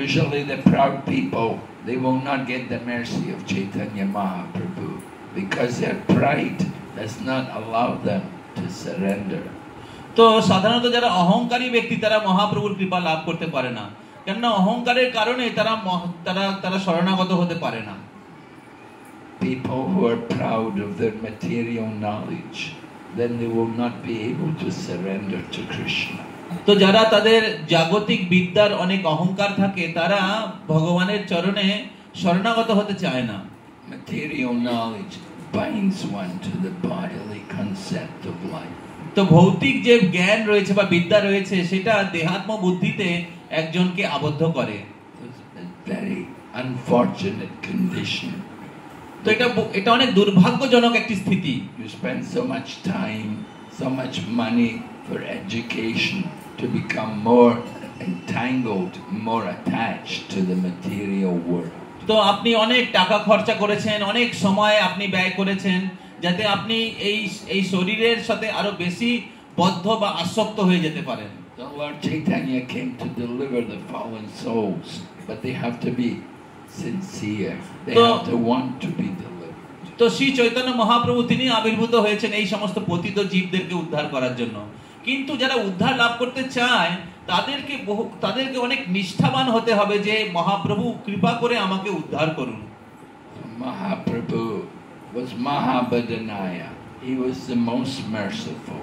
usually the proud people, they will not get the mercy of Chaitanya Mahaprabhu because their pride does not allow them to surrender. তো সাধারণত যারা অহংকারী ব্যক্তি তারা মহাপ্রভুর কৃপা লাভ করতে পারে না, কেননা অহংকারের কারণে তারা শরণাগত হতে পারে না। People who are proud of their material knowledge, then they will not be able to surrender to Krishna. তো যারা তাদের জাগতিক বিদ্যার অনেক অহংকার থাকে তারা ভগবানের চরণে শরণাগত হতে চায় না। Material knowledge binds one to the bodily concept of life. তো ভৌতিক যে জ্ঞান রয়েছে বা বিদ্যা রয়েছে সেটা দেহাত্ম বুদ্ধিতে একজনকে আবদ্ধ করে। It's a very unfortunate condition. তো এটা অনেক দুর্ভাগ্যজনক একটি স্থিতি। You spend so much time, so much money for education to become more entangled, more attached to the material world. তো আপনি অনেক টাকা খরচা করেছেন, অনেক সময় আপনি ব্যয় করেছেন যাতে আপনি এই শরীরের সাথে আরো বেশি বদ্ধ বা আসক্ত হয়ে যেতে পারেন। The Lord Chaitanya came to deliver the fallen souls, but they have to be sincere. They have to want to be delivered. তো শ্রী চৈতন্য মহাপ্রভু তিনি আবির্ভূত হয়েছেন এই সমস্ত পতিত জীবদেরকে উদ্ধার করার জন্য, কিন্তু যারা উদ্ধার লাভ করতে চায় তাদেরকে অনেক নিষ্ঠাবান হতে হবে যে মহাপ্রভু কৃপা করে আমাকে উদ্ধার করুন। Mahaprabhu was Mahabhadanaya. He was the most merciful,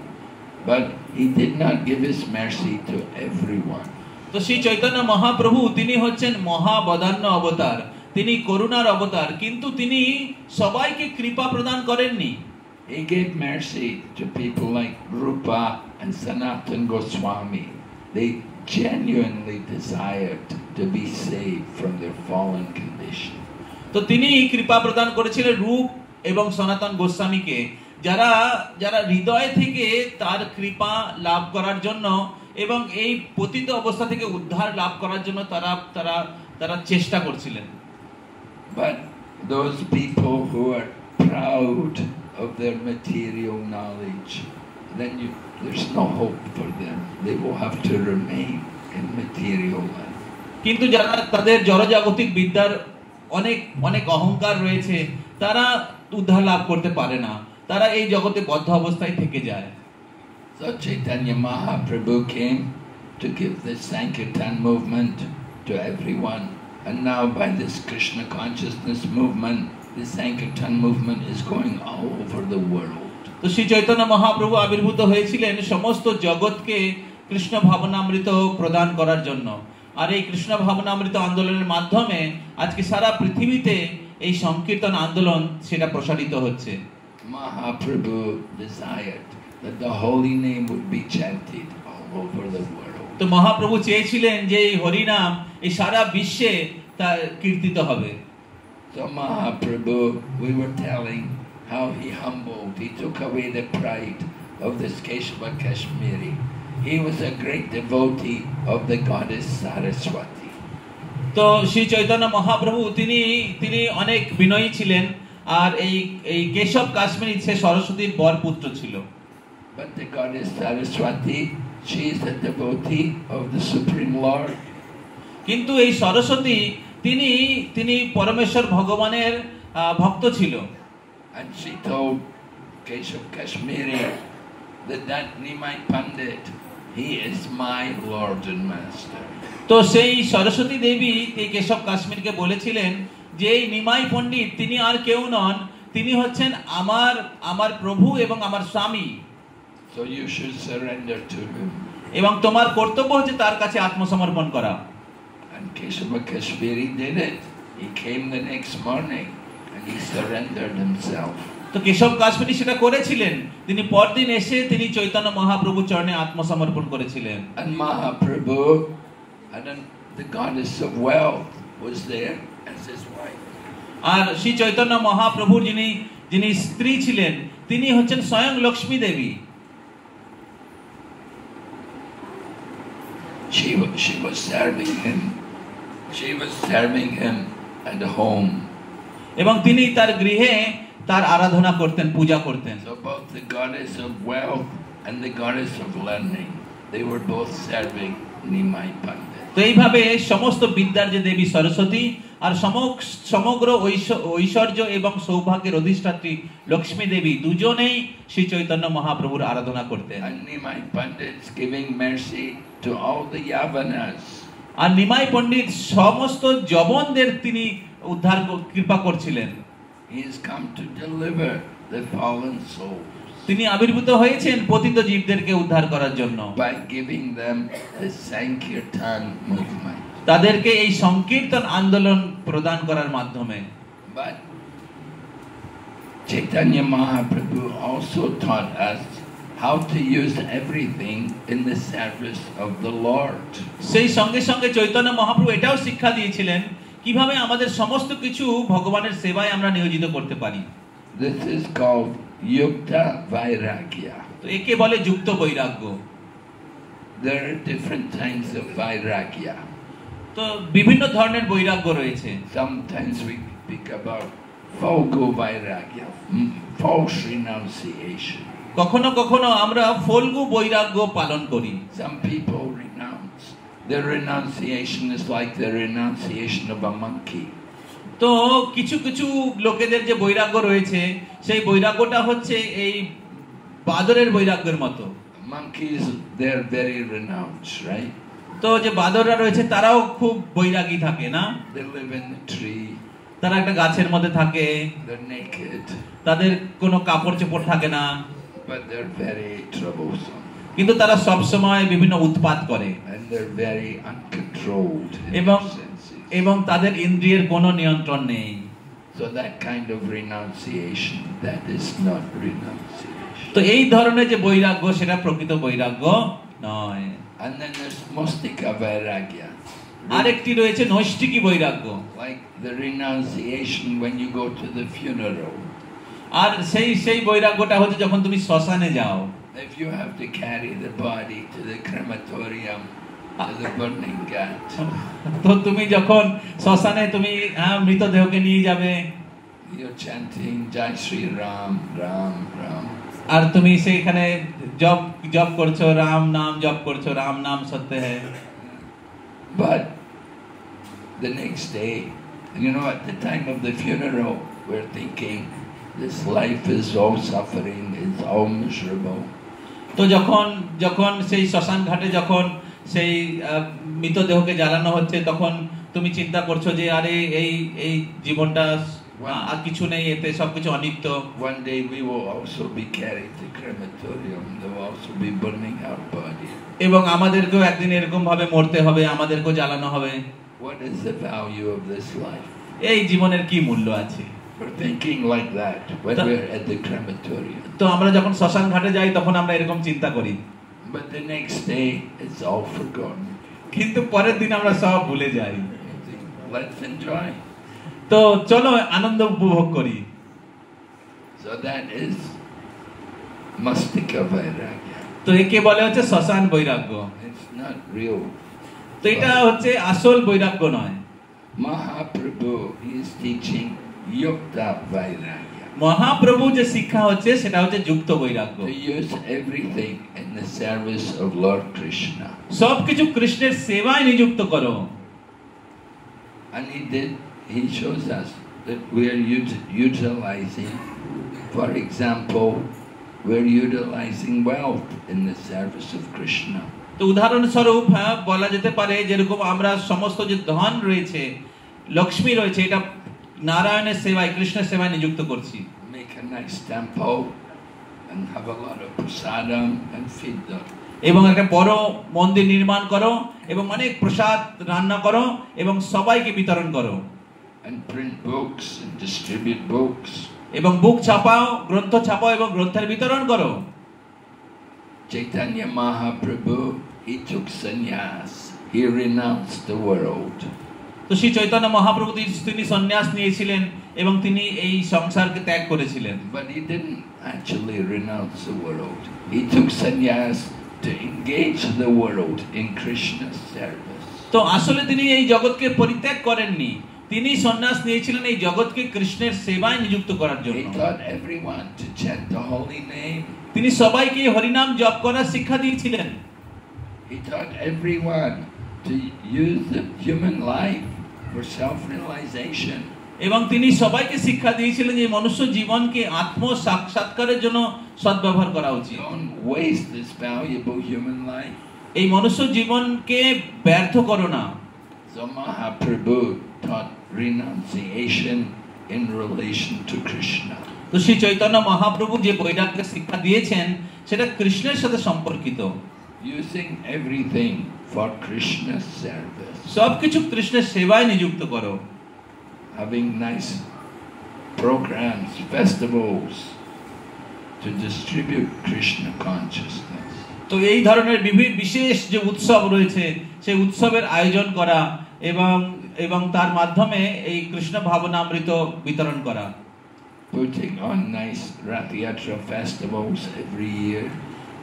but he did not give his mercy to everyone. তো শ্রী চৈতন্য মহাপ্রভু তিনি হচ্ছেন মহাবদান্য অবতার, তিনি করুণার অবতার, কিন্তু তিনি সবাইকে কৃপা প্রদান করেননি। He gave mercy to people like Rupa and Sanatana Goswami. They genuinely desired to be saved from their fallen condition. তো তিনি কৃপা প্রদান করেছিলেন রূপ এবং সনাতন গোস্বামীকে, যারা হৃদয় থেকে তার কৃপা লাভ করার জন্য এবং এই পতিত অবস্থা থেকে উদ্ধার লাভ করার জন্য তারা চেষ্টা করছিলেন। But those people who are proud of their material knowledge, then there's no hope for them. They will have to remain in material life. কিন্তু যারা তাদের জড়জাগতিক বিদ্যার অনেক অহংকার রয়েছে তারা উদ্ধার লাভ করতে পারে না, তারা এই জগতে বদ্ধ অবস্থায় থেকে যায়। So Chaitanya Mahaprabhu came to give this Sankirtan movement to everyone, and now by this Krishna consciousness movement, the Sankirtan movement is going all over the world. তো শ্রী চৈতন্য মহাপ্রভু আবির্ভূত হয়েছিলেন সমস্ত জগৎকে কৃষ্ণ ভাবনামৃত প্রদান করার জন্য, আর এই কৃষ্ণ ভাবনামৃত আন্দোলনের মাধ্যমে আজকে সারা পৃথিবীতে এই সংকীর্তন আন্দোলন সেটা প্রসারিত হচ্ছে। Mahaprabhu desired that the holy name would be chanted all over the world. তো মহাপ্রভু চেয়েছিলেন যে এই হরি নাম এই সারা বিশ্বে তা কীর্তিত হবে। So Mahaprabhu, we were telling how he humbled, he took away the pride of this Keshava Kashmiri. He was a great devotee of the goddess Saraswati. তো শ্রী চৈতন্য মহাপ্রভু তিনি অনেক বিনয়ী ছিলেন, আর এই কেশব কাশ্মীরি সে সরস্বতীর বরপুত্র ছিল। But the goddess Saraswati, she is a devotee of the Supreme Lord. কিন্তু এই সরস্বতী তিনি পরমেশ্বর ভগবানের ভক্ত ছিল। And she told Keshav Kashmiri that Nimai Pandit, he is my Lord and Master. তো সেই সরস্বতী দেবী এই কেশব কাশ্মীরকে বলেছিলেন যে এই নিমাই পণ্ডিত তিনি আর কেউ নন, তিনি হচ্ছেন আমার প্রভু এবং আমার স্বামী। So you should surrender to him. এবং তোমার কর্তব্য হচ্ছে তার কাছে আত্মসমর্পণ করা। And Keshava Kashmiri did it. He came the next morning and he surrendered himself. তো কেশব কাশ্মীরি সেটা করেছিলেন, তিনি পরদিন এসে তিনি চৈতন্য মহাপ্রভুর চরণে আত্মসমর্পণ করেছিলেন। And Mahaprabhu, and then the goddess of wealth was there as his wife. আর শ্রী চৈতন্য মহাপ্রভুর যিনি স্ত্রী ছিলেন তিনি হচ্ছেন স্বয়ং লক্ষ্মী দেবী। She was serving him. She was serving him at home. এবং তিনি তার গৃহে তার আরাধনা করতেন, পূজা করতেন। So both the goddess of wealth and the goddess of learning, they were both serving Nimai Pandit. তো এইভাবে সমস্ত বিদ্যার যে দেবী সরস্বতী আর সমগ্র ঐশ্বর্য এবং সৌভাগ্যের অধিষ্ঠাত্রী লক্ষ্মী দেবী দুজনেই শ্রী চৈতন্য মহাপ্রভুর আরাধনা করতেন। And Nimai Pandit giving mercy to all the Yavanas. আর নিমাই পণ্ডিত সমস্ত যবনদের তিনি উদ্ধার কৃপা করছিলেন। He has come to deliver the fallen souls. তিনি আবির্ভূত হয়েছেন পতিত জীবদেরকে উদ্ধার করার জন্য by giving them the Sankirtan movement. তাদেরকে এই সংকীর্তন আন্দোলন প্রদান করার মাধ্যমে। But Chaitanya Mahaprabhu also taught us how to use everything in the service of the Lord. সেই সঙ্গে সঙ্গে চৈতন্য মহাপ্রভু এটাও শিক্ষা দিয়েছিলেন কিভাবে আমাদের সমস্ত কিছু ভগবানের সেবায় আমরা নিয়োজিত করতে পারি। This is called Yukta Vairagya. তো একে বলে যুক্ত বৈরাগ্য। There are different kinds of Vairagya. তো বিভিন্ন ধরনের বৈরাগ্য রয়েছে। Sometimes we speak about Phalgu Vairagya, false renunciation. কখনো কখনো আমরা ফলগু বৈরাগ্য পালন করি। Some people renounce. Their renunciation is like the renunciation of a monkey. তো কিছু কিছু লোকেদের যে বৈরাগ্য রয়েছে সেই বৈরাগ্যটা হচ্ছে এই বাদরের বৈরাগ্যের মতো। Monkeys, they're very renounced, right? তো যে বাদররা রয়েছে তারাও খুব বৈরাগী থাকে না? They live in the tree. তারা একটা গাছের মধ্যে থাকে, They're naked. তাদের কোনো কাপড় চোপড় থাকে না, But they're very troublesome. কিন্তু তারা সব সময় বিভিন্ন উৎপাত করে And they're very uncontrolled in এবং their senses. এবং তাদের ইন্দ্রিয়ের কোনো নিয়ন্ত্রণ নেই। So that kind of renunciation, that is not renunciation. তো এই ধরনের যে বৈরাগ্য সেটা প্রকৃত বৈরাগ্য নয়। And then there's Mustika Vairagya. আরেকটি রয়েছে নৈষ্ঠিকী বৈরাগ্য। Like the renunciation when you go to the funeral. আর সেই বৈরাগ্যটা হচ্ছে যখন তুমি শ্মশানে যাও। If you have to carry the body to the crematorium, to the burning ghat. তো তুমি যখন শ্মশানে তুমি মৃতদেহকে নিয়ে যাবে, You're chanting Jai Shri Ram, Ram, Ram. আর তুমি সেইখানে জপ করছো, রাম নাম জপ করছো, রাম নাম সত্য হ্যায়। But the next day, you know, at the time of the funeral, we're thinking, this life is all suffering, it's all miserable. তো যখন সেই শ্মশান ঘাটে যখন সেই মৃতদেহকে জ্বালানো হচ্ছে তখন তুমি চিন্তা করছো যে আরে এই জীবনটা আর কিছু নেই, এতে সবকিছু অনিত্য। One day we will also be carried to crematorium. They will also be burning our body. এবং আমাদেরকেও একদিন এরকম ভাবে মরতে হবে, আমাদেরকেও জ্বালানো হবে। What is the value of this life? এই জীবনের কি মূল্য আছে? We're thinking like that when we're at the crematorium. তো আমরা যখন শ্মশান ঘাটে যাই তখন আমরা এরকম চিন্তা করি। But the next day, it's all forgotten. কিন্তু পরের দিন আমরা সব ভুলে যাই। Let's enjoy. তো চলো আনন্দ উপভোগ করি। So that is Mustika Vairagya. তো একে বলে হচ্ছে শ্মশান বৈরাগ্য। It's not real. তো এটা হচ্ছে আসল বৈরাগ্য নয়। Mahaprabhu, he is teaching Yukta Vairagya. Mahaprabhu যে শিক্ষা হচ্ছে সেটা হচ্ছে যুক্ত বৈরাগ্য। To use everything in the service of Lord Krishna. সবকিছু কৃষ্ণের সেবায় নিযুক্ত করো। And he shows us that we are utilizing, for example, we're utilizing wealth in the service of Krishna. তো উদাহরণস্বরূপ বলা যেতে পারে যেরকম আমরা সমস্ত যে ধন রয়েছে, লক্ষ্মী রয়েছে, এটা নারায়ণের সেবায়, কৃষ্ণের সেবায় নিযুক্ত করছি। Make a nice temple and have a lot of prasadam and feed them. এবং একটা বড় মন্দির নির্মাণ করো এবং অনেক প্রসাদ রান্না করো এবং সবাইকে বিতরণ করো। and print books and distribute books. এবং বুক ছাপাও, গ্রন্থ ছাপাও এবং গ্রন্থের বিতরণ করো। Chaitanya Mahaprabhu, he took sannyas. He renounced the world. তো শ্রী চৈতন্য মহাপ্রভু তিনি সন্ন্যাস নিয়েছিলেন এবং তিনি এই সংসারকে ত্যাগ করেছিলেন। But he didn't actually renounce the world. He took sannyas to engage the world in Krishna's service. তো আসলে তিনি এই জগৎকে পরিত্যাগ করেননি, তিনি সন্ন্যাস নিয়েছিলেন এই জগৎকে কৃষ্ণের সেবায় নিযুক্ত করার জন্য। He taught everyone to chant the holy name. তিনি সবাইকে হরিনাম জপ করার শিক্ষা দিয়েছিলেন। He taught everyone to use the human life for self-realization. এবং তিনি সবাইকে শিক্ষা দিয়েছিলেন যে মনুষ্য জীবনকে আত্ম সাক্ষাৎকারের জন্য সদ্ব্যবহার করা উচিত। Don't waste this valuable human life. এই মনুষ্য জীবনকে ব্যর্থ করো না। So Mahaprabhu taught renunciation in relation to Krishna. তো শ্রী চৈতন্য মহাপ্রভু যে বৈরাগ্যের শিক্ষা দিয়েছেন সেটা কৃষ্ণের সাথে সম্পর্কিত। Using everything for Krishna's service. সবকিছু কৃষ্ণের সেবায় নিযুক্ত করো। Having nice programs, festivals to distribute Krishna consciousness. তো এই ধরনের বিভিন্ন বিশেষ যে উৎসব রয়েছে সেই উৎসবের আয়োজন করা এবং তার মাধ্যমে এই কৃষ্ণ ভাবনামৃত বিতরণ করা। Putting on nice Rath Yatra festivals every year.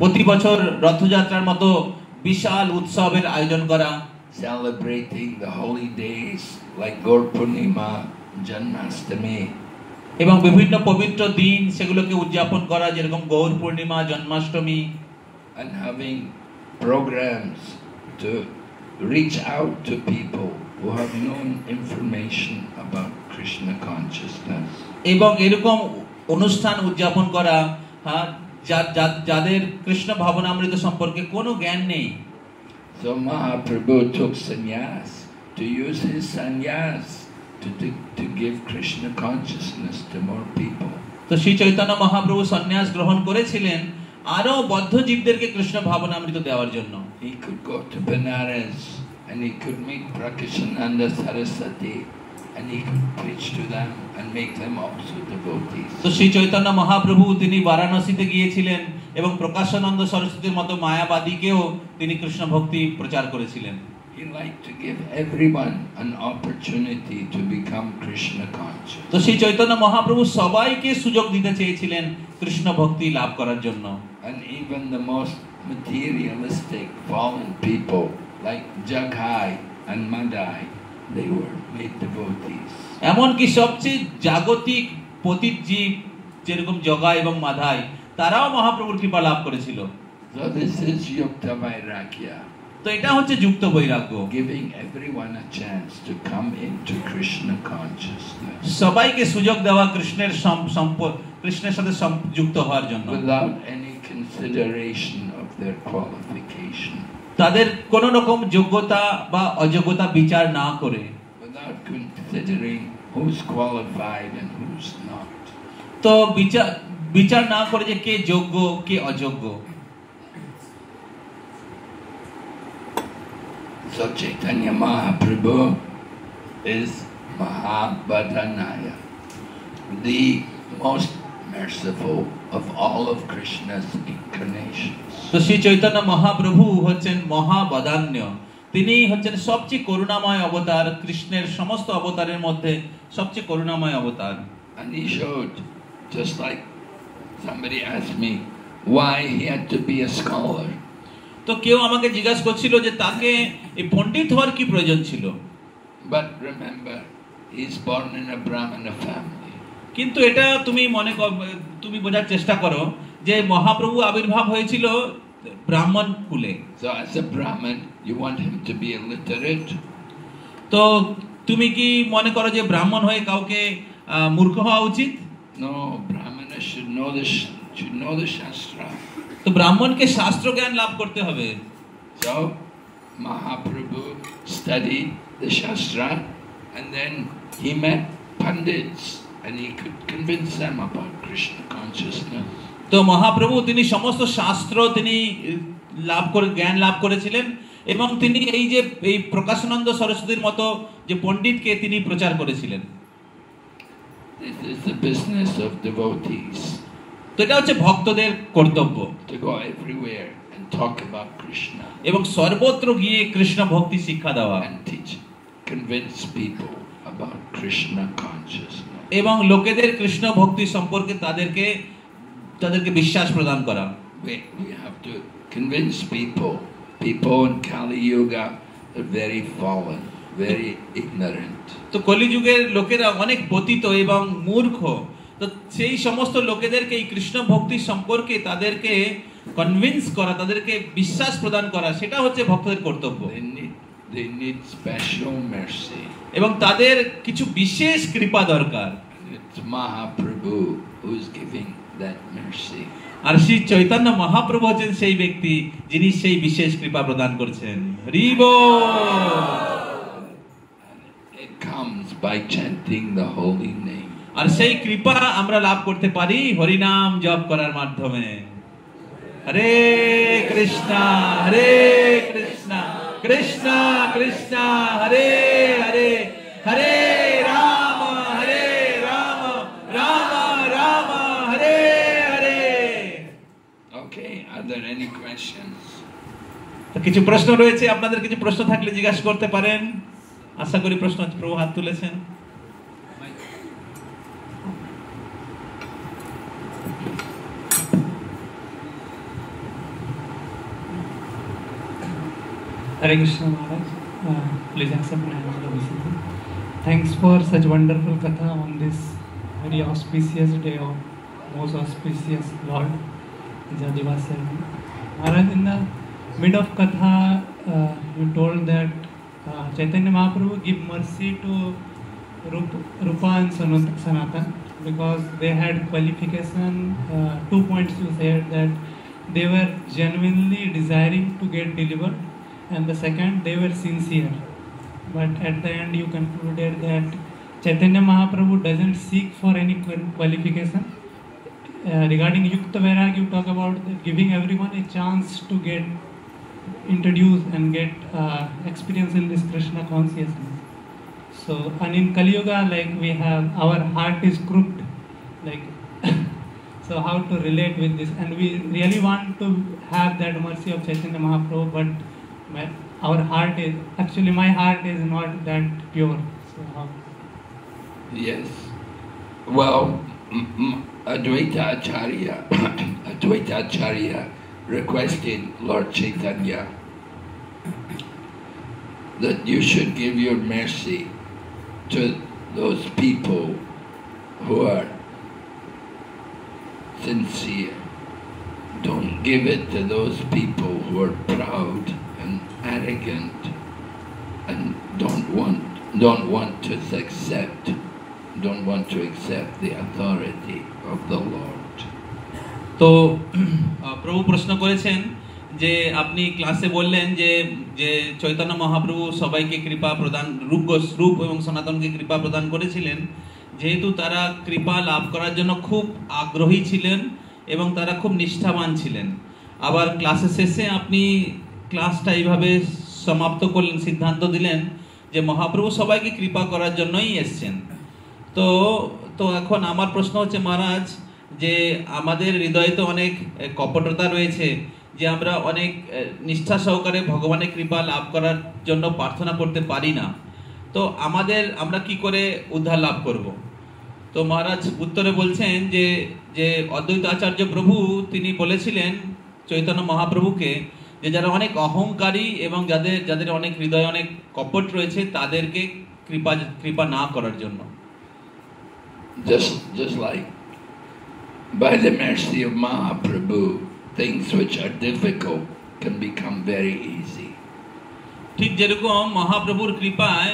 প্রতি বছর রথযাত্রার মতো বিশাল উৎসবের আয়োজন করা। Celebrating the holy days like Gaur Purnima, Janmashtami. এবং বিভিন্ন পবিত্র দিন সেগুলোকে উদযাপন করা, যেরকম গৌর পূর্ণিমা, Janmashtami. And having programs to reach out to people who have no information about Krishna consciousness. এবং এরকম অনুষ্ঠান উদযাপন করা যাদের কৃষ্ণ ভাবনামৃত সম্পর্কে কোনো জ্ঞান নেই। So Mahaprabhu took sannyas to use his sannyas to give Krishna consciousness to more people. তো শ্রী চৈতন্য মহাপ্রভু সন্ন্যাস গ্রহণ করেছিলেন আরো বদ্ধ জীবদেরকে কৃষ্ণ ভাবনামৃত দেওয়ার জন্য। He could go to Benares and he could meet Prakashananda Saraswati and he could preach to them and make them also devotees. তো শ্রী চৈতন্য মহাপ্রভু তিনি বারাণসীতে গিয়েছিলেন এবং প্রকাশানন্দ সরস্বতীর মতো মায়াবাদীকেও তিনি কৃষ্ণ ভক্তি প্রচার করেছিলেন। He liked to give everyone an opportunity to become Krishna conscious. তো শ্রী চৈতন্য মহাপ্রভু সবাইকে সুযোগ দিতে চেয়েছিলেন কৃষ্ণ ভক্তি লাভ করার জন্য। And even the most materialistic fallen people like Jagai and Madai, they were made devotees. এমনকি সবচেয়ে জাগতিক পতিত জীব যেরকম জগা এবং মাধাই তারাও মহাপ্রভুর কৃপা লাভ করেছিল। So this is Yukta Vairagya. তো এটা হচ্ছে যুক্ত বৈরাগ্য, Giving everyone a chance to come into Krishna consciousness. সবাইকে সুযোগ দেওয়া কৃষ্ণের সাথে যুক্ত হওয়ার জন্য, Without any consideration of their qualification. তাদের কোন রকম যোগ্যতা বা অযোগ্যতা বিচার না করে, Without considering who's qualified and who's not. তো বিচার না করে যে কে যোগ্য কে অযোগ্য। So Chaitanya Mahaprabhu is Mahabhadanaya, the most merciful of all of Krishna's incarnations. তো শ্রী চৈতন্য মহাপ্রভু হচ্ছেন মহাবদান্য, তিনি হচ্ছেন সবচেয়ে করুণাময় অবতার, কৃষ্ণের সমস্ত অবতারের মধ্যে সবচেয়ে করুণাময় অবতার। And he showed, just like somebody asked me, why he had to be a scholar. তো কেউ আমাকে জিজ্ঞাসা করছিল যে তাকে এই পণ্ডিত হওয়ার কি প্রয়োজন ছিল। But remember, he's born in a Brahmana family. কিন্তু এটা তুমি বোঝার চেষ্টা করো যে মহাপ্রভু আবির্ভাব হয়েছিল ব্রাহ্মণ কুলে। So as a Brahmin, you want him to be illiterate? তো তুমি কি মনে করো যে ব্রাহ্মণ হয়ে কাউকে মূর্খ হওয়া উচিত? No, Brahmana should know the Shastra. তো ব্রাহ্মণকে শাস্ত্র জ্ঞান লাভ করতে হবে। So Mahaprabhu studied the Shastra and then he met Pandits and he could convince them about Krishna consciousness. তো মহাপ্রভু তিনি সমস্ত শাস্ত্র তিনি জ্ঞান লাভ করেছিলেন এবং তিনি এই প্রকাশানন্দ সরস্বতীর মতো যে পণ্ডিতকে তিনি প্রচার করেছিলেন। This is the business of devotees. তো এটা হচ্ছে ভক্তদের কর্তব্য, to go everywhere and talk about Krishna এবং সর্বত্র গিয়ে কৃষ্ণ ভক্তি শিক্ষা দেওয়া and teach, convince people about Krishna consciousness. এবং লোকেদের কৃষ্ণ ভক্তি সম্পর্কে তাদেরকে বিশ্বাস প্রদান করা। We have to convince people in Kali Yuga are very fallen, very ignorant. তো কলিযুগের লোকেরা অনেক পতিত এবং মূর্খ, তো সেই সমস্ত লোকেদেরকে এই কৃষ্ণ ভক্তি সম্পর্কে তাদেরকে কনভিন্স করা, তাদেরকে বিশ্বাস প্রদান করা, সেটা হচ্ছে ভক্তদের কর্তব্য। They need special mercy. এবং তাদের কিছু বিশেষ কৃপা দরকার। It's Mahaprabhu who is giving that mercy. আর শ্রী চৈতন্য মহাপ্রভু হচ্ছেন সেই ব্যক্তি যিনি সেই বিশেষ কৃপা প্রদান করছেন। হরি বল। It comes by chanting the holy name. আর সেই কৃপা আমরা লাভ করতে পারি হরি নাম জপ করার মাধ্যমে। হরে কৃষ্ণ কৃষ্ণ কৃষ্ণ হরে হরে, হরে Ram Ram Ram Hare Hare. Okay, are there any questions? তো কিছু প্রশ্ন রয়েছে, আপনাদের কিছু প্রশ্ন থাকলে জিজ্ঞাসা করতে পারেন। আশা করি প্রশ্ন আছে। প্রভু হাত তুলেছেন। Hare Krishna Maharaj, please accept my humble obeisance. Thanks for such wonderful katha on this very auspicious day of most auspicious Lord Jadivasya. Maharaj, in the mid of katha, you told that Chaitanya Mahaprabhu give mercy to Rupa and Sanatan because they had qualification. 2 points you said, that they were genuinely desiring to get delivered, and the second, they were sincere. But at the end you concluded that Chaitanya Mahaprabhu doesn't seek for any qualification. Regarding Yukta Vairagya, you talk about giving everyone a chance to get introduced and get experience in this Krishna consciousness. So, and in Kali Yuga, like we have, our heart is crooked, like so how to relate with this? And we really want to have that mercy of Chaitanya Mahaprabhu, but our heart is, actually my heart is not that pure. So how? Yes. Well, Advaita Acharya requested Lord Chaitanya that you should give your mercy to those people who are sincere. Don't give it to those people who are proud and arrogant and don't want to accept the authority of the Lord. তো প্রভু প্রশ্ন করেছেন যে আপনি ক্লাসে বললেন যে চৈতন্য মহাপ্রভু সবাইকে কৃপা প্রদান, রূপ এবং সনাতনকে কৃপা প্রদান করেছিলেন, যেহেতু তারা কৃপা লাভ করার জন্য খুব আগ্রহী ছিলেন এবং তারা খুব নিষ্ঠাবান ছিলেন। আবার ক্লাসের শেষে আপনি ক্লাসটা এইভাবে সমাপ্ত করলেন, সিদ্ধান্ত দিলেন যে মহাপ্রভু সবাইকে কৃপা করার জন্যই এসছেন। তো এখন আমার প্রশ্ন হচ্ছে মহারাজ, যে আমাদের হৃদয়ে তো অনেক কপটতা রয়েছে, যে আমরা অনেক নিষ্ঠা সহকারে ভগবানের কৃপা লাভ করার জন্য প্রার্থনা করতে পারি না, তো আমরা কি করে উদ্ধার লাভ করব? তো মহারাজ উত্তরে বলছেন যে অদ্বৈত আচার্য প্রভু তিনি বলেছিলেন চৈতন্য মহাপ্রভুকে যে যারা অনেক অহংকারী এবং যাদের অনেক হৃদয়ে অনেক কপট রয়েছে তাদেরকে কৃপা না করার জন্য। Just like by the mercy of Mahaprabhu, things which are difficult can become very easy. ঠিক যেরকম মহাপ্রভুর কৃপায়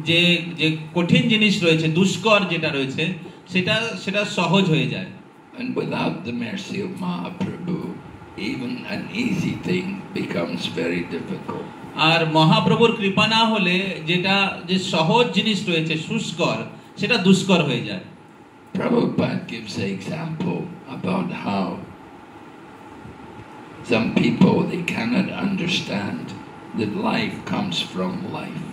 যে কঠিন জিনিস রয়েছে, দুষ্কর যেটা রয়েছে, সেটা সহজ হয়ে যায়। And without the mercy of Mahaprabhu, even an easy thing becomes very difficult. আর মহাপ্রভুর কৃপা না হলে যে সহজ জিনিস রয়েছে সুষ্কর, সেটা দুষ্কর হয়ে যায়। Prabhupada gives an example about how some people, they cannot understand that life comes from life.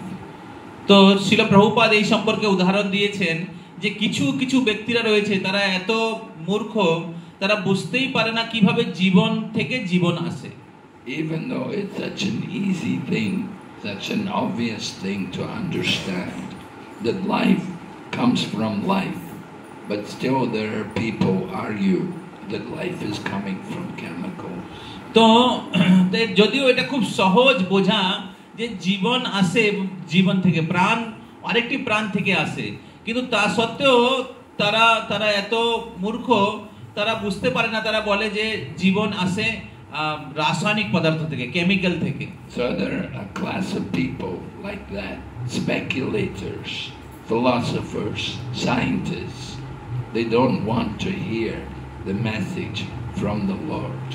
তো শিল প্রভুপাদ এই সম্পর্কে উদাহরণ দিয়েছেন যে কিছু কিছু ব্যক্তিরা রয়েছে তারা এত মূর্খ, তারা বুঝতেই পারে না কিভাবে জীবন থেকে জীবন আসে। Even though it's such an easy thing, such an obvious thing to understand that life comes from life, but still there are people argue that life is coming from chemicals. তো যদিও এটা খুব সহজ বোঝা যে জীবন আসে জীবন থেকে, প্রাণ আরেকটি প্রাণ থেকে আসে, কিন্তু তা সত্ত্বেও তারা তারা এত মূর্খ, তারা বুঝতে পারে না, তারা বলে যে জীবন আসে রাসায়নিক পদার্থ থেকে, কেমিক্যাল থেকে। So there are a class of people like that, speculators, philosophers, scientists. They don't want to hear the message from the Lord.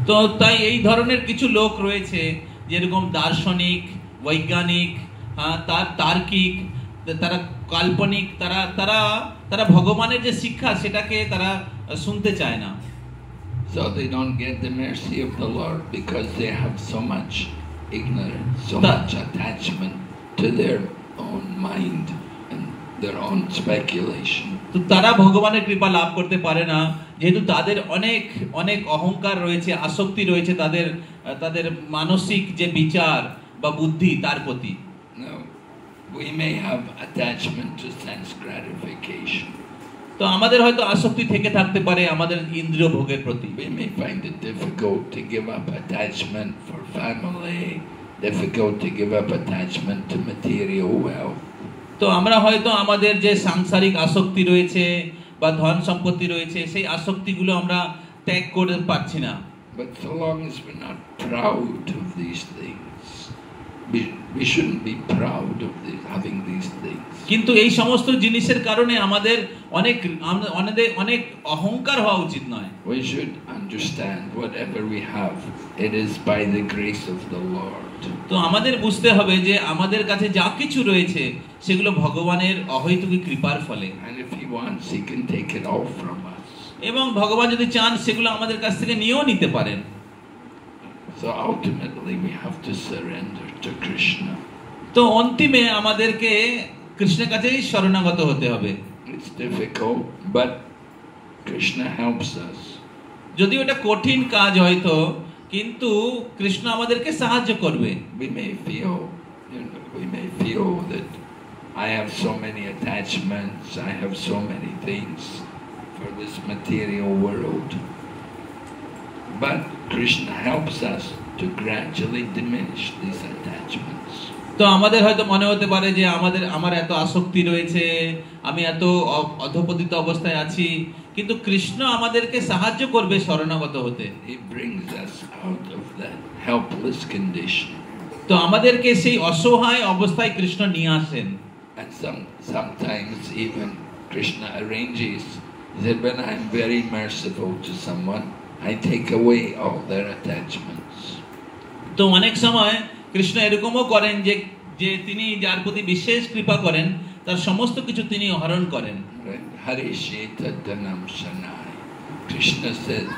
তো তাই এই ধরনের কিছু লোক রয়েছে যেরকম দার্শনিক, বৈজ্ঞানিক, তার্কিক, তারা কাল্পনিক, তারা তারা তারা ভগবানের যে শিক্ষা সেটাকে তারা শুনতে চায় না। So they don't get the mercy of the Lord because they have so much ignorance, so much attachment to their own mind and their own speculation. তো তারা ভগবানের কৃপা লাভ করতে পারে না যেহেতু তাদের অনেক অনেক অহংকার রয়েছে, আসক্তি রয়েছে তাদের তাদের মানসিক যে বিচার বা বুদ্ধি তার প্রতি। Now, we may have attachment to sense gratification. তো আমাদের হয়তো আসক্তি থেকে থাকতে পারে আমাদের ইন্দ্রিয় ভোগের প্রতি। We may find it difficult to give up attachment for family, difficult to give up attachment to material wealth. তো আমরা হয়তো আমাদের যে সাংসারিক আসক্তি রয়েছে বা ধন সম্পত্তি রয়েছে সেই আসক্তিগুলো আমরা ত্যাগ করতে পারছি না। But so long as we're not proud of these things, we shouldn't be proud of having these things. কিন্তু এই সমস্ত জিনিসের কারণে আমাদের অনেক অহংকার হওয়া উচিত নয়। We should understand whatever we have, it is by the grace of the Lord. তো আমাদের বুঝতে হবে যে আমাদের কাছে যা কিছু রয়েছে সেগুলো ভগবানের অহৈতুকী কৃপার ফলে। And if he wants, he can take it all from us. এবং ভগবান যদি চান সেগুলো আমাদের কাছ থেকে নিয়েও নিতে পারেন। So ultimately we have to surrender to Krishna. তো অন্তিমে আমাদেরকে কৃষ্ণের কাছেই শরণাগত হতে হবে। It's difficult, but Krishna helps us. যদিও এটা কঠিন কাজ হয়তো, কিন্তু কৃষ্ণ আমাদেরকে সাহায্য করবে। We may feel that I have so many attachments, I have so many things for this material world. But Krishna helps us to gradually diminish these attachments. তো আমাদের হয়তো মনে হতে পারে যে আমার এত আসক্তি রয়েছে, আমি এত অধপতিত অবস্থায় আছি, কিন্তু কৃষ্ণ আমাদেরকে সাহায্য করবে শরণাগত হতে। He brings us out of that helpless condition. তো আমাদেরকে সেই অসহায় অবস্থায় কৃষ্ণ নিয়ে আসেন। And sometimes even Krishna arranges that when I'm very merciful to someone, I take away all their attachments. তো অনেক সময় কৃষ্ণ এরকমও করেন যে তিনি যার প্রতি বিশেষ কৃপা করেন তার সমস্ত কিছু তিনি হরণ করেন। Harishetadhanam Shanai. Krishna says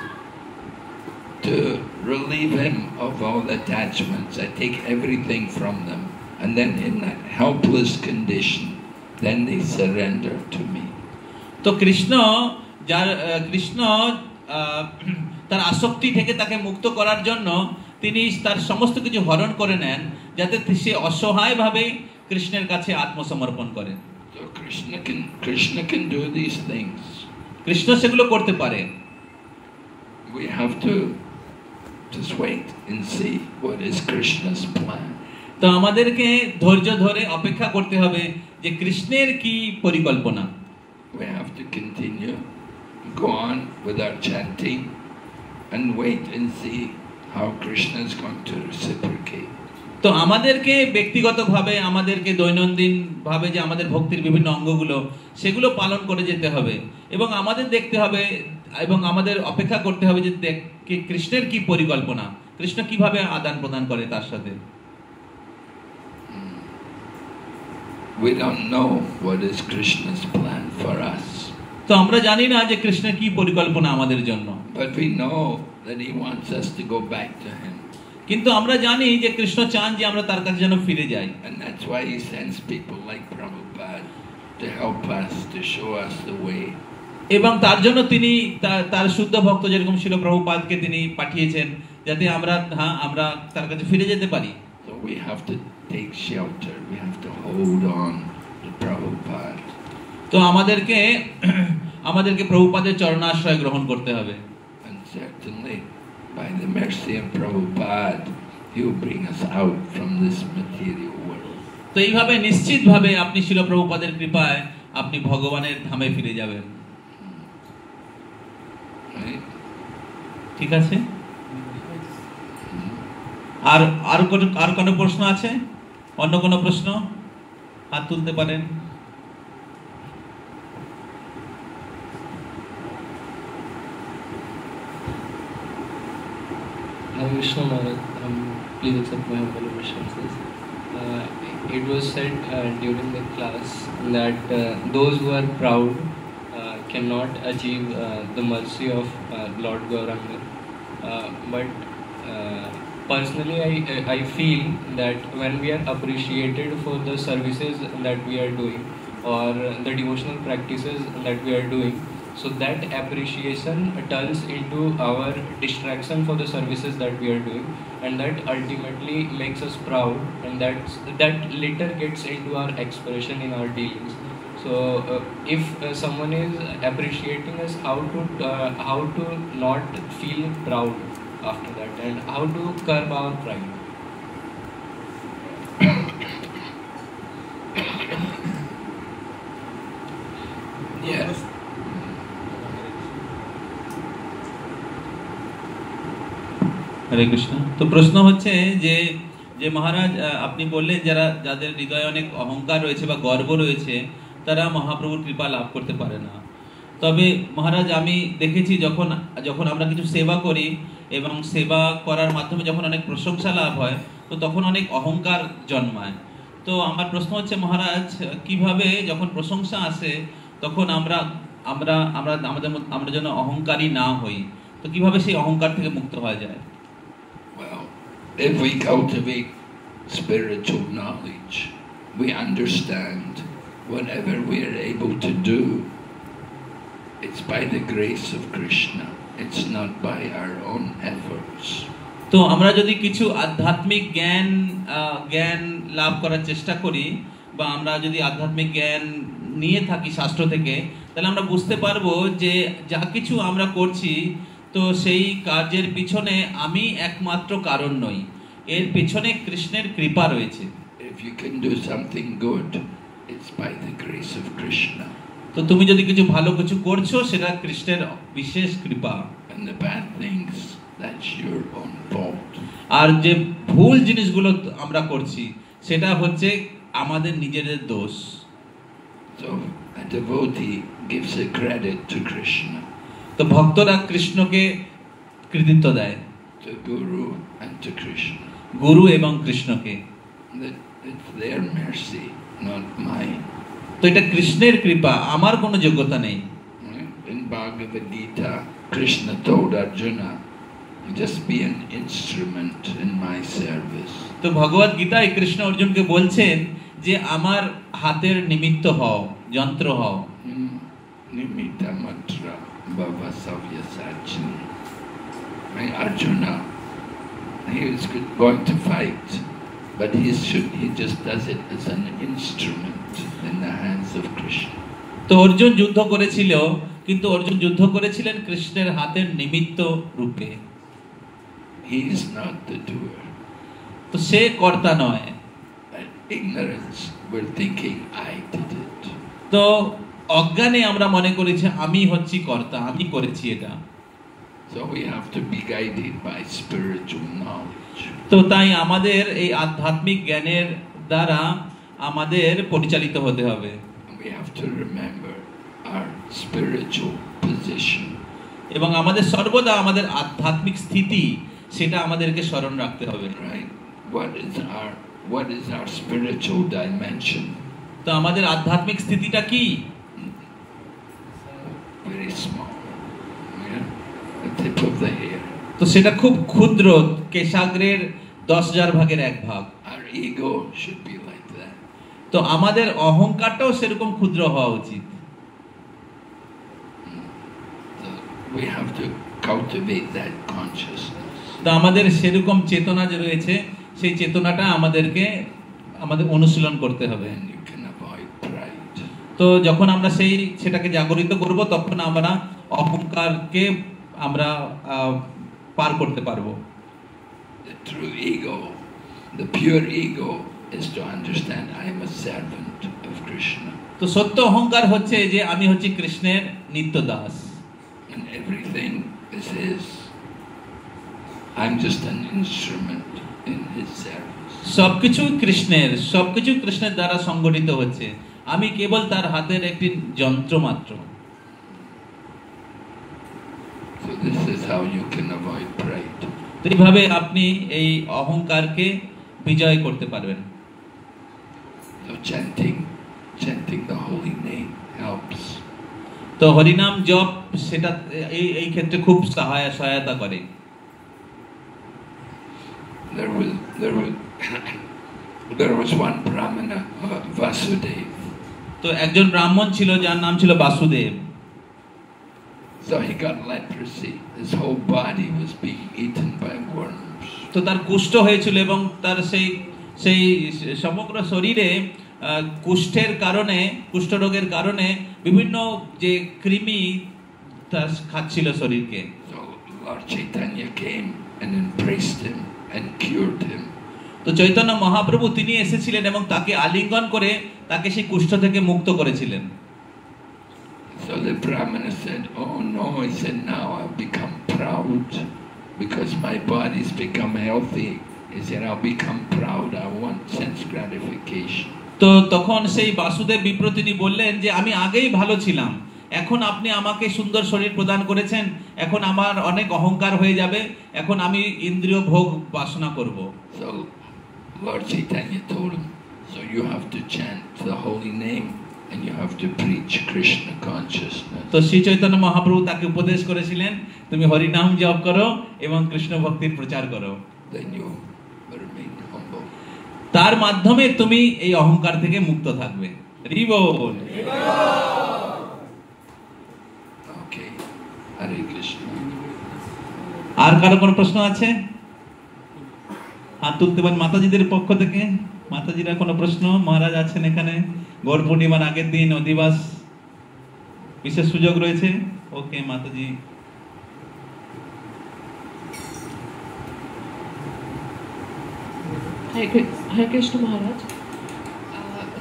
to relieve him of all attachments, I take everything from them, and then in that helpless condition, then they surrender to me. তো কৃষ্ণ তার আসক্তি থেকে তাকে মুক্ত করার জন্য তিনি তার সমস্ত কিছু হরণ করে নেন যাতে সে অসহায় ভাবে কৃষ্ণের কাছে আত্মসমর্পণ করেন। So Krishna can do these things. Krishna সেগুলো করতে পারে। We have to just wait and see what is Krishna's plan. তো আমাদেরকে ধৈর্য ধরে অপেক্ষা করতে হবে যে কৃষ্ণের কি পরিকল্পনা। We have to continue, go on with our chanting and wait and see how Krishna is going to reciprocate. তো আমাদেরকে ব্যক্তিগতভাবে আমাদেরকে দৈনন্দিন ভাবে যে আমাদের ভক্তির বিভিন্ন অঙ্গগুলো সেগুলো পালন করে যেতে হবে এবং আমাদের দেখতে হবে এবং আমাদের অপেক্ষা করতে হবে যে কৃষ্ণের কি পরিকল্পনা, কৃষ্ণ কিভাবে আদান প্রদান করে তার সাথে। We don't know what is Krishna's plan for us. তো আমরা জানি না যে কৃষ্ণের কি পরিকল্পনা আমাদের জন্য। But we know that he wants us to go back to him. কিন্তু আমরা জানি যে কৃষ্ণ চান যে আমরা তার কাছে যেন ফিরে যাই। And that's why he sends people like Prabhupada to help us, to show us the way. এবং তার জন্য তিনি তার শুদ্ধ ভক্ত যেরকম ছিল প্রভুপাদকে তিনি পাঠিয়েছেন যাতে আমরা আমরা তার কাছে ফিরে যেতে পারি। So we have to take shelter, we have to hold on to Prabhupada. তো আমাদেরকে প্রভুপাদের চরণাশ্রয় গ্রহণ করতে হবে। And certainly by the mercy of Prabhupada, he will bring us out from this material world. তো এইভাবে নিশ্চিতভাবে আপনি শিল প্রভুপাদের কৃপায় আপনি ভগবানের ধামে ফিরে যাবেন। ঠিক আছে, আর কোনো প্রশ্ন আছে? অন্য কোনো প্রশ্ন হাত তুলতে পারেন। Hare Krishna Maharaj, please accept my humble obeisances. It was said during the class that those who are proud cannot achieve the mercy of Lord Gauranga. But personally, I feel that when we are appreciated for the services that we are doing or the devotional practices that we are doing, so that appreciation turns into our distraction for the services that we are doing, and that ultimately makes us proud, and that later gets into our expression in our dealings. So if someone is appreciating us, how to not feel proud after that, and how to curb our pride. Yes. হরে কৃষ্ণ। তো প্রশ্ন হচ্ছে যে মহারাজ আপনি বললেন যাদের হৃদয়ে অনেক অহংকার রয়েছে বা গর্ব রয়েছে তারা মহাপ্রভুর কৃপা লাভ করতে পারে না। তবে মহারাজ আমি দেখেছি যখন আমরা কিছু সেবা করি এবং সেবা করার মাধ্যমে যখন অনেক প্রশংসা লাভ হয় তো তখন অনেক অহংকার জন্মায়। তো আমার প্রশ্ন হচ্ছে মহারাজ কিভাবে যখন প্রশংসা আসে তখন আমরা যেন অহংকারী না হই, তো কিভাবে সেই অহংকার থেকে মুক্ত হওয়া যায়? Well, if we cultivate spiritual knowledge, we understand whatever we are able to do, it's by the grace of Krishna. It's not by our own efforts. তো আমরা যদি কিছু আধ্যাত্মিক জ্ঞান লাভ করার চেষ্টা করি বা আমরা যদি আধ্যাত্মিক জ্ঞান নিয়ে থাকি শাস্ত্র থেকে, তাহলে আমরা বুঝতে পারবো যে যা কিছু আমরা করছি তো সেই কাজের পিছনে আমি একমাত্র কারণ নই, এর পিছনে কৃষ্ণের কৃপা রয়েছে। If you can do something good, it's by the grace of Krishna. তো তুমি যদি কিছু ভালো কিছু করছো সেটা কৃষ্ণের বিশেষ কৃপা। And the bad things, that's your own fault. আর যে ভুল জিনিসগুলো আমরা করছি সেটা হচ্ছে আমাদের নিজেদের দোষ। So a devotee gives a credit to Krishna, তো ভক্তরা কৃষ্ণকে কৃতিত্ব দেয়, to Guru and to Krishna. গুরু এবং কৃষ্ণকে। That it's their mercy, not mine. তো এটা কৃষ্ণের কৃপা, আমার কোনো যোগ্যতা নেই। In Bhagavad Gita, Krishna told Arjuna, just be an instrument in my service. তো ভগবত গীতায় কৃষ্ণ অর্জুনকে বলছেন যে আমার হাতের নিমিত্ত হও, যন্ত্র হও। Nimitta matra bhava savyasachini. Arjuna, he was going to fight, but he just does it as an instrument in the hands of Krishna. তো অর্জুন যুদ্ধ করেছিল, কিন্তু অর্জুন যুদ্ধ করেছিলেন কৃষ্ণের হাতের নিমিত্ত রূপে। He is not the doer. তো সে কর্তা নয়। Ignorance, we're thinking I did it. তো অজ্ঞানে আমরা মনে করেছি আমি হচ্ছি কর্তা, আমি করেছি এটা। So we have to be guided by spiritual knowledge. তো তাই আমাদের এই আধ্যাত্মিক জ্ঞানের দ্বারা আমাদের পরিচালিত হতে হবে। We have to remember our spiritual position. এবং আমাদের সর্বদা আমাদের আধ্যাত্মিক স্থিতি সেটা আমাদেরকে স্মরণ রাখতে হবে। Right? What is our spiritual dimension? তো আমাদের আধ্যাত্মিক স্থিতিটা কি? Very small. Yeah? The tip of the hair. তো তো সেটা খুব ক্ষুদ্র, কেশাগ্রের 10,000 ভাগের 1 ভাগ। Our ego should be like that. তো আমাদের অহংকারটাও সেরকম ক্ষুদ্র হওয়া উচিত। So we have to cultivate that consciousness. তো আমাদের সেরকম চেতনা যে রয়েছে, সেই চেতনাটা আমাদেরকে আমাদের অনুশীলন করতে হবে। And you can avoid pride. তো যখন আমরা সেটাকে জাগরিত করব, তখন আমরা অহংকারকে আমরা পার করতে পারবো। The true ego, the pure ego, is to understand I am a servant of Krishna. তো সত্য অহংকার হচ্ছে যে আমি হচ্ছি কৃষ্ণের নিত্য Das. And everything is his. I'm just an instrument in his service. সবকিছু কৃষ্ণের দ্বারা সংগঠিত হচ্ছে, আমি কেবল তার হাতের একটি যন্ত্র মাত্র। So this is how you can avoid pride. তো এইভাবে আপনি এই অহংকারকে বিজয় করতে পারবেন। So chanting the holy name helps. তো হরিনাম জপ সেটা এই ক্ষেত্রে খুব সহায়তা করে। There was one Brahmana, Vasudev. তো একজন ব্রাহ্মণ ছিল যার নাম ছিল Basudeb. So he got leprosy. His whole body was being eaten by worms. তো তার কুষ্ঠ হয়েছিল এবং তার সেই সমগ্র শরীরে কুষ্ঠরোগের কারণে বিভিন্ন যে কৃমি তার খাচ্ছিল শরীরকে। So Lord Chaitanya came and embraced him and cured him. তো চৈতন্য মহাপ্রভু তিনি এসেছিলেন এবং তাকে আলিঙ্গন করে তাকে সেই কুষ্ঠ থেকে মুক্ত করেছিলেন। So the Brahmana said, "Oh no," he said, "now I've become proud because my body's become healthy." He said, "I'll become proud. I want sense gratification." তো তখন সেই বাসুদেব বিপ্র তিনি বললেন যে আমি আগেই ভালো ছিলাম, এখন আপনি আমাকে সুন্দর শরীর প্রদান করেছেন, এখন আমার অনেক অহংকার হয়ে যাবে, এখন আমি ইন্দ্রিয় ভোগ বাসনা করব। So Lord Chaitanya told him, "So you have to chant the holy name and you have to preach Krishna consciousness." তো শ্রী চৈতন্য মহাপ্রভু তাকে উপদেশ করেছিলেন, তুমি হরি নাম জপ করো এবং কৃষ্ণ ভক্তির প্রচার করো, Then you remain humble. তার মাধ্যমে তুমি এই অহংকার থেকে মুক্ত থাকবে। হরি বল। Okay. Hare Krishna. আর কারো কোনো প্রশ্ন আছে? হাত তুলতে পারেন মাতাজিদের পক্ষ থেকে। মাতাজিরা কোনো প্রশ্ন? মহারাজ আছেন এখানে, গৌর পূর্ণিমার আগের দিন অধিবাস বিশেষ সুযোগ রয়েছে। ওকে মাতাজি। Hare Krishna Maharaj.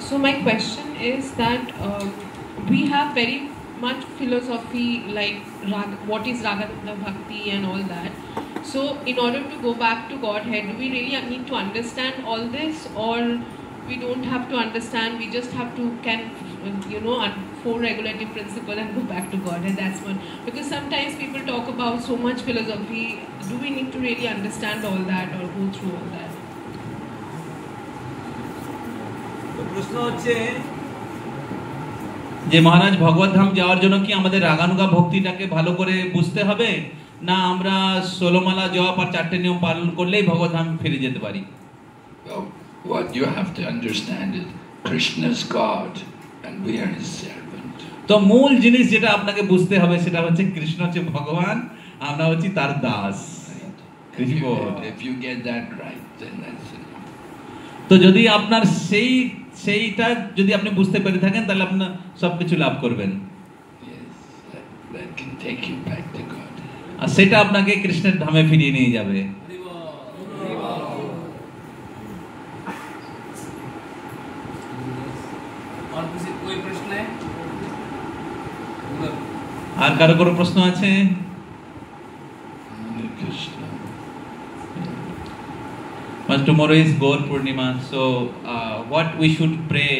So my question is that we have very much philosophy like what is Ragananda Bhakti and all that. So in order to go back to Godhead, do we really need to understand all this, or we don't have to understand, we just have to four regulative principle and go back to Godhead? That's one. Because sometimes people talk about so much philosophy. Do we need to really understand all that or go through all that? প্রশ্ন হচ্ছে যে মহারাজ ভগবত ধাম যাওয়ার জন্য কি আমাদের রাগানুগা ভক্তিটাকে ভালো করে বুঝতে হবে, না আমরা 16 মালা জপ আর 4টে নিয়ম পালন করলেই ভগবত ধাম ফিরে যেতে পারি? Well, what you have to understand is Krishna's God and we are his servant. তো মূল জিনিস যেটা আপনাকে বুঝতে হবে সেটা হচ্ছে কৃষ্ণ হচ্ছে ভগবান, আমরা হচ্ছি তার Das. If you get that right, then that's enough. তো যদি আপনার সেইটা যদি আপনি বুঝতে পেরে থাকেন তাহলে আপনি সবকিছু লাভ করবেন। Yes, that can take you back to God. আর সেটা আপনাকে কৃষ্ণের ধামে ফিরিয়ে নিয়ে যাবে। আর কারো কোনো প্রশ্ন আছে? Tomorrow is Gaur Purnima, so what we should pray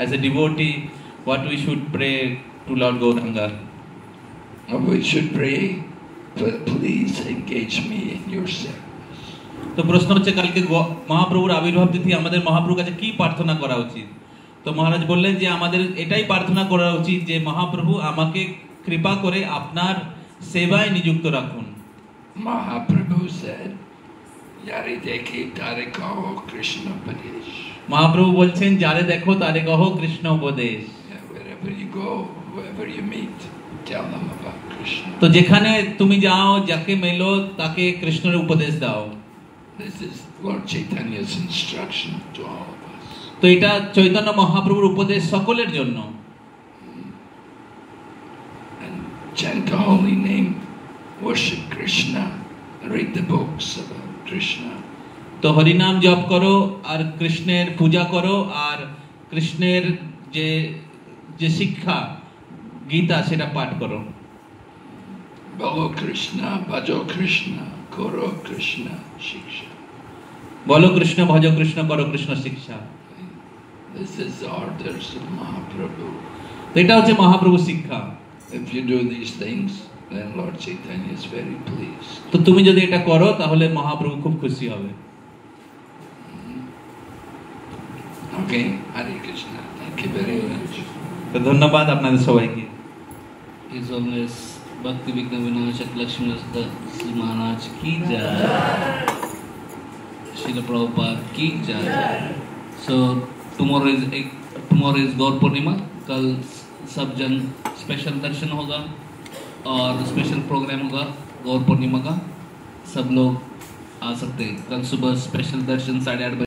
as a devotee, what we should pray to Lord Gauranga? We should pray, please engage me in your service. তো প্রশ্ন হচ্ছে কালকে মহাপ্রভুর আবির্ভাব তিথি, আমাদের মহাপ্রভুর কাছে কি প্রার্থনা করা উচিত? তো মহারাজ বললেন যে আমাদের এটাই প্রার্থনা করা উচিত যে মহাপ্রভু আমাকে কৃপা করে আপনার সেবায় নিযুক্ত রাখুন। Mahaprabhu said, Yari dekhe tare kaho Krishna Padesh. Mahaprabhu বলছেন যারে দেখো তারে কহো কৃষ্ণ উপদেশ। Wherever you go, whoever you meet, tell them about Krishna. তো যেখানে তুমি যাও যাকে মেলো তাকে কৃষ্ণের উপদেশ দাও। This is Lord Chaitanya's instruction to all of us. তো এটা চৈতন্য মহাপ্রভুর উপদেশ সকলের জন্য। And chant the holy name, worship Krishna, read the books about Krishna. তো হরিনাম জপ করো আর কৃষ্ণের পূজা করো আর কৃষ্ণের যে যে শিক্ষা গীতা সেটা পাঠ করো। Bolo Krishna, bhajo Krishna, koro Krishna, shiksha. বলো কৃষ্ণ ভজ কৃষ্ণ করো কৃষ্ণ শিক্ষা। This is the orders of Mahaprabhu. তো এটা হচ্ছে মহাপ্রভু শিক্ষা। If you do these things, then Lord Chaitanya is very pleased. তো তুমি যদি এটা করো তাহলে মহাপ্রভু খুব খুশি হবে। Okay, Hare Krishna. Thank you very much. তো ধন্যবাদ আপনাদের সবাইকে। Is always Bhakti Vigna Vinashak Lakshmi Narasimha Maharaj ki jai. Srila Prabhupada ki jai. So tomorrow is Gaur Purnima. कल सब जन स्पेशल दर्शन होगा और स्पेशल प्रोग्राम होगा गौर पूर्णिमा का। सब लोग आ सकते हैं। कल सुबह स्पेशल दर्शन 8:30 बजे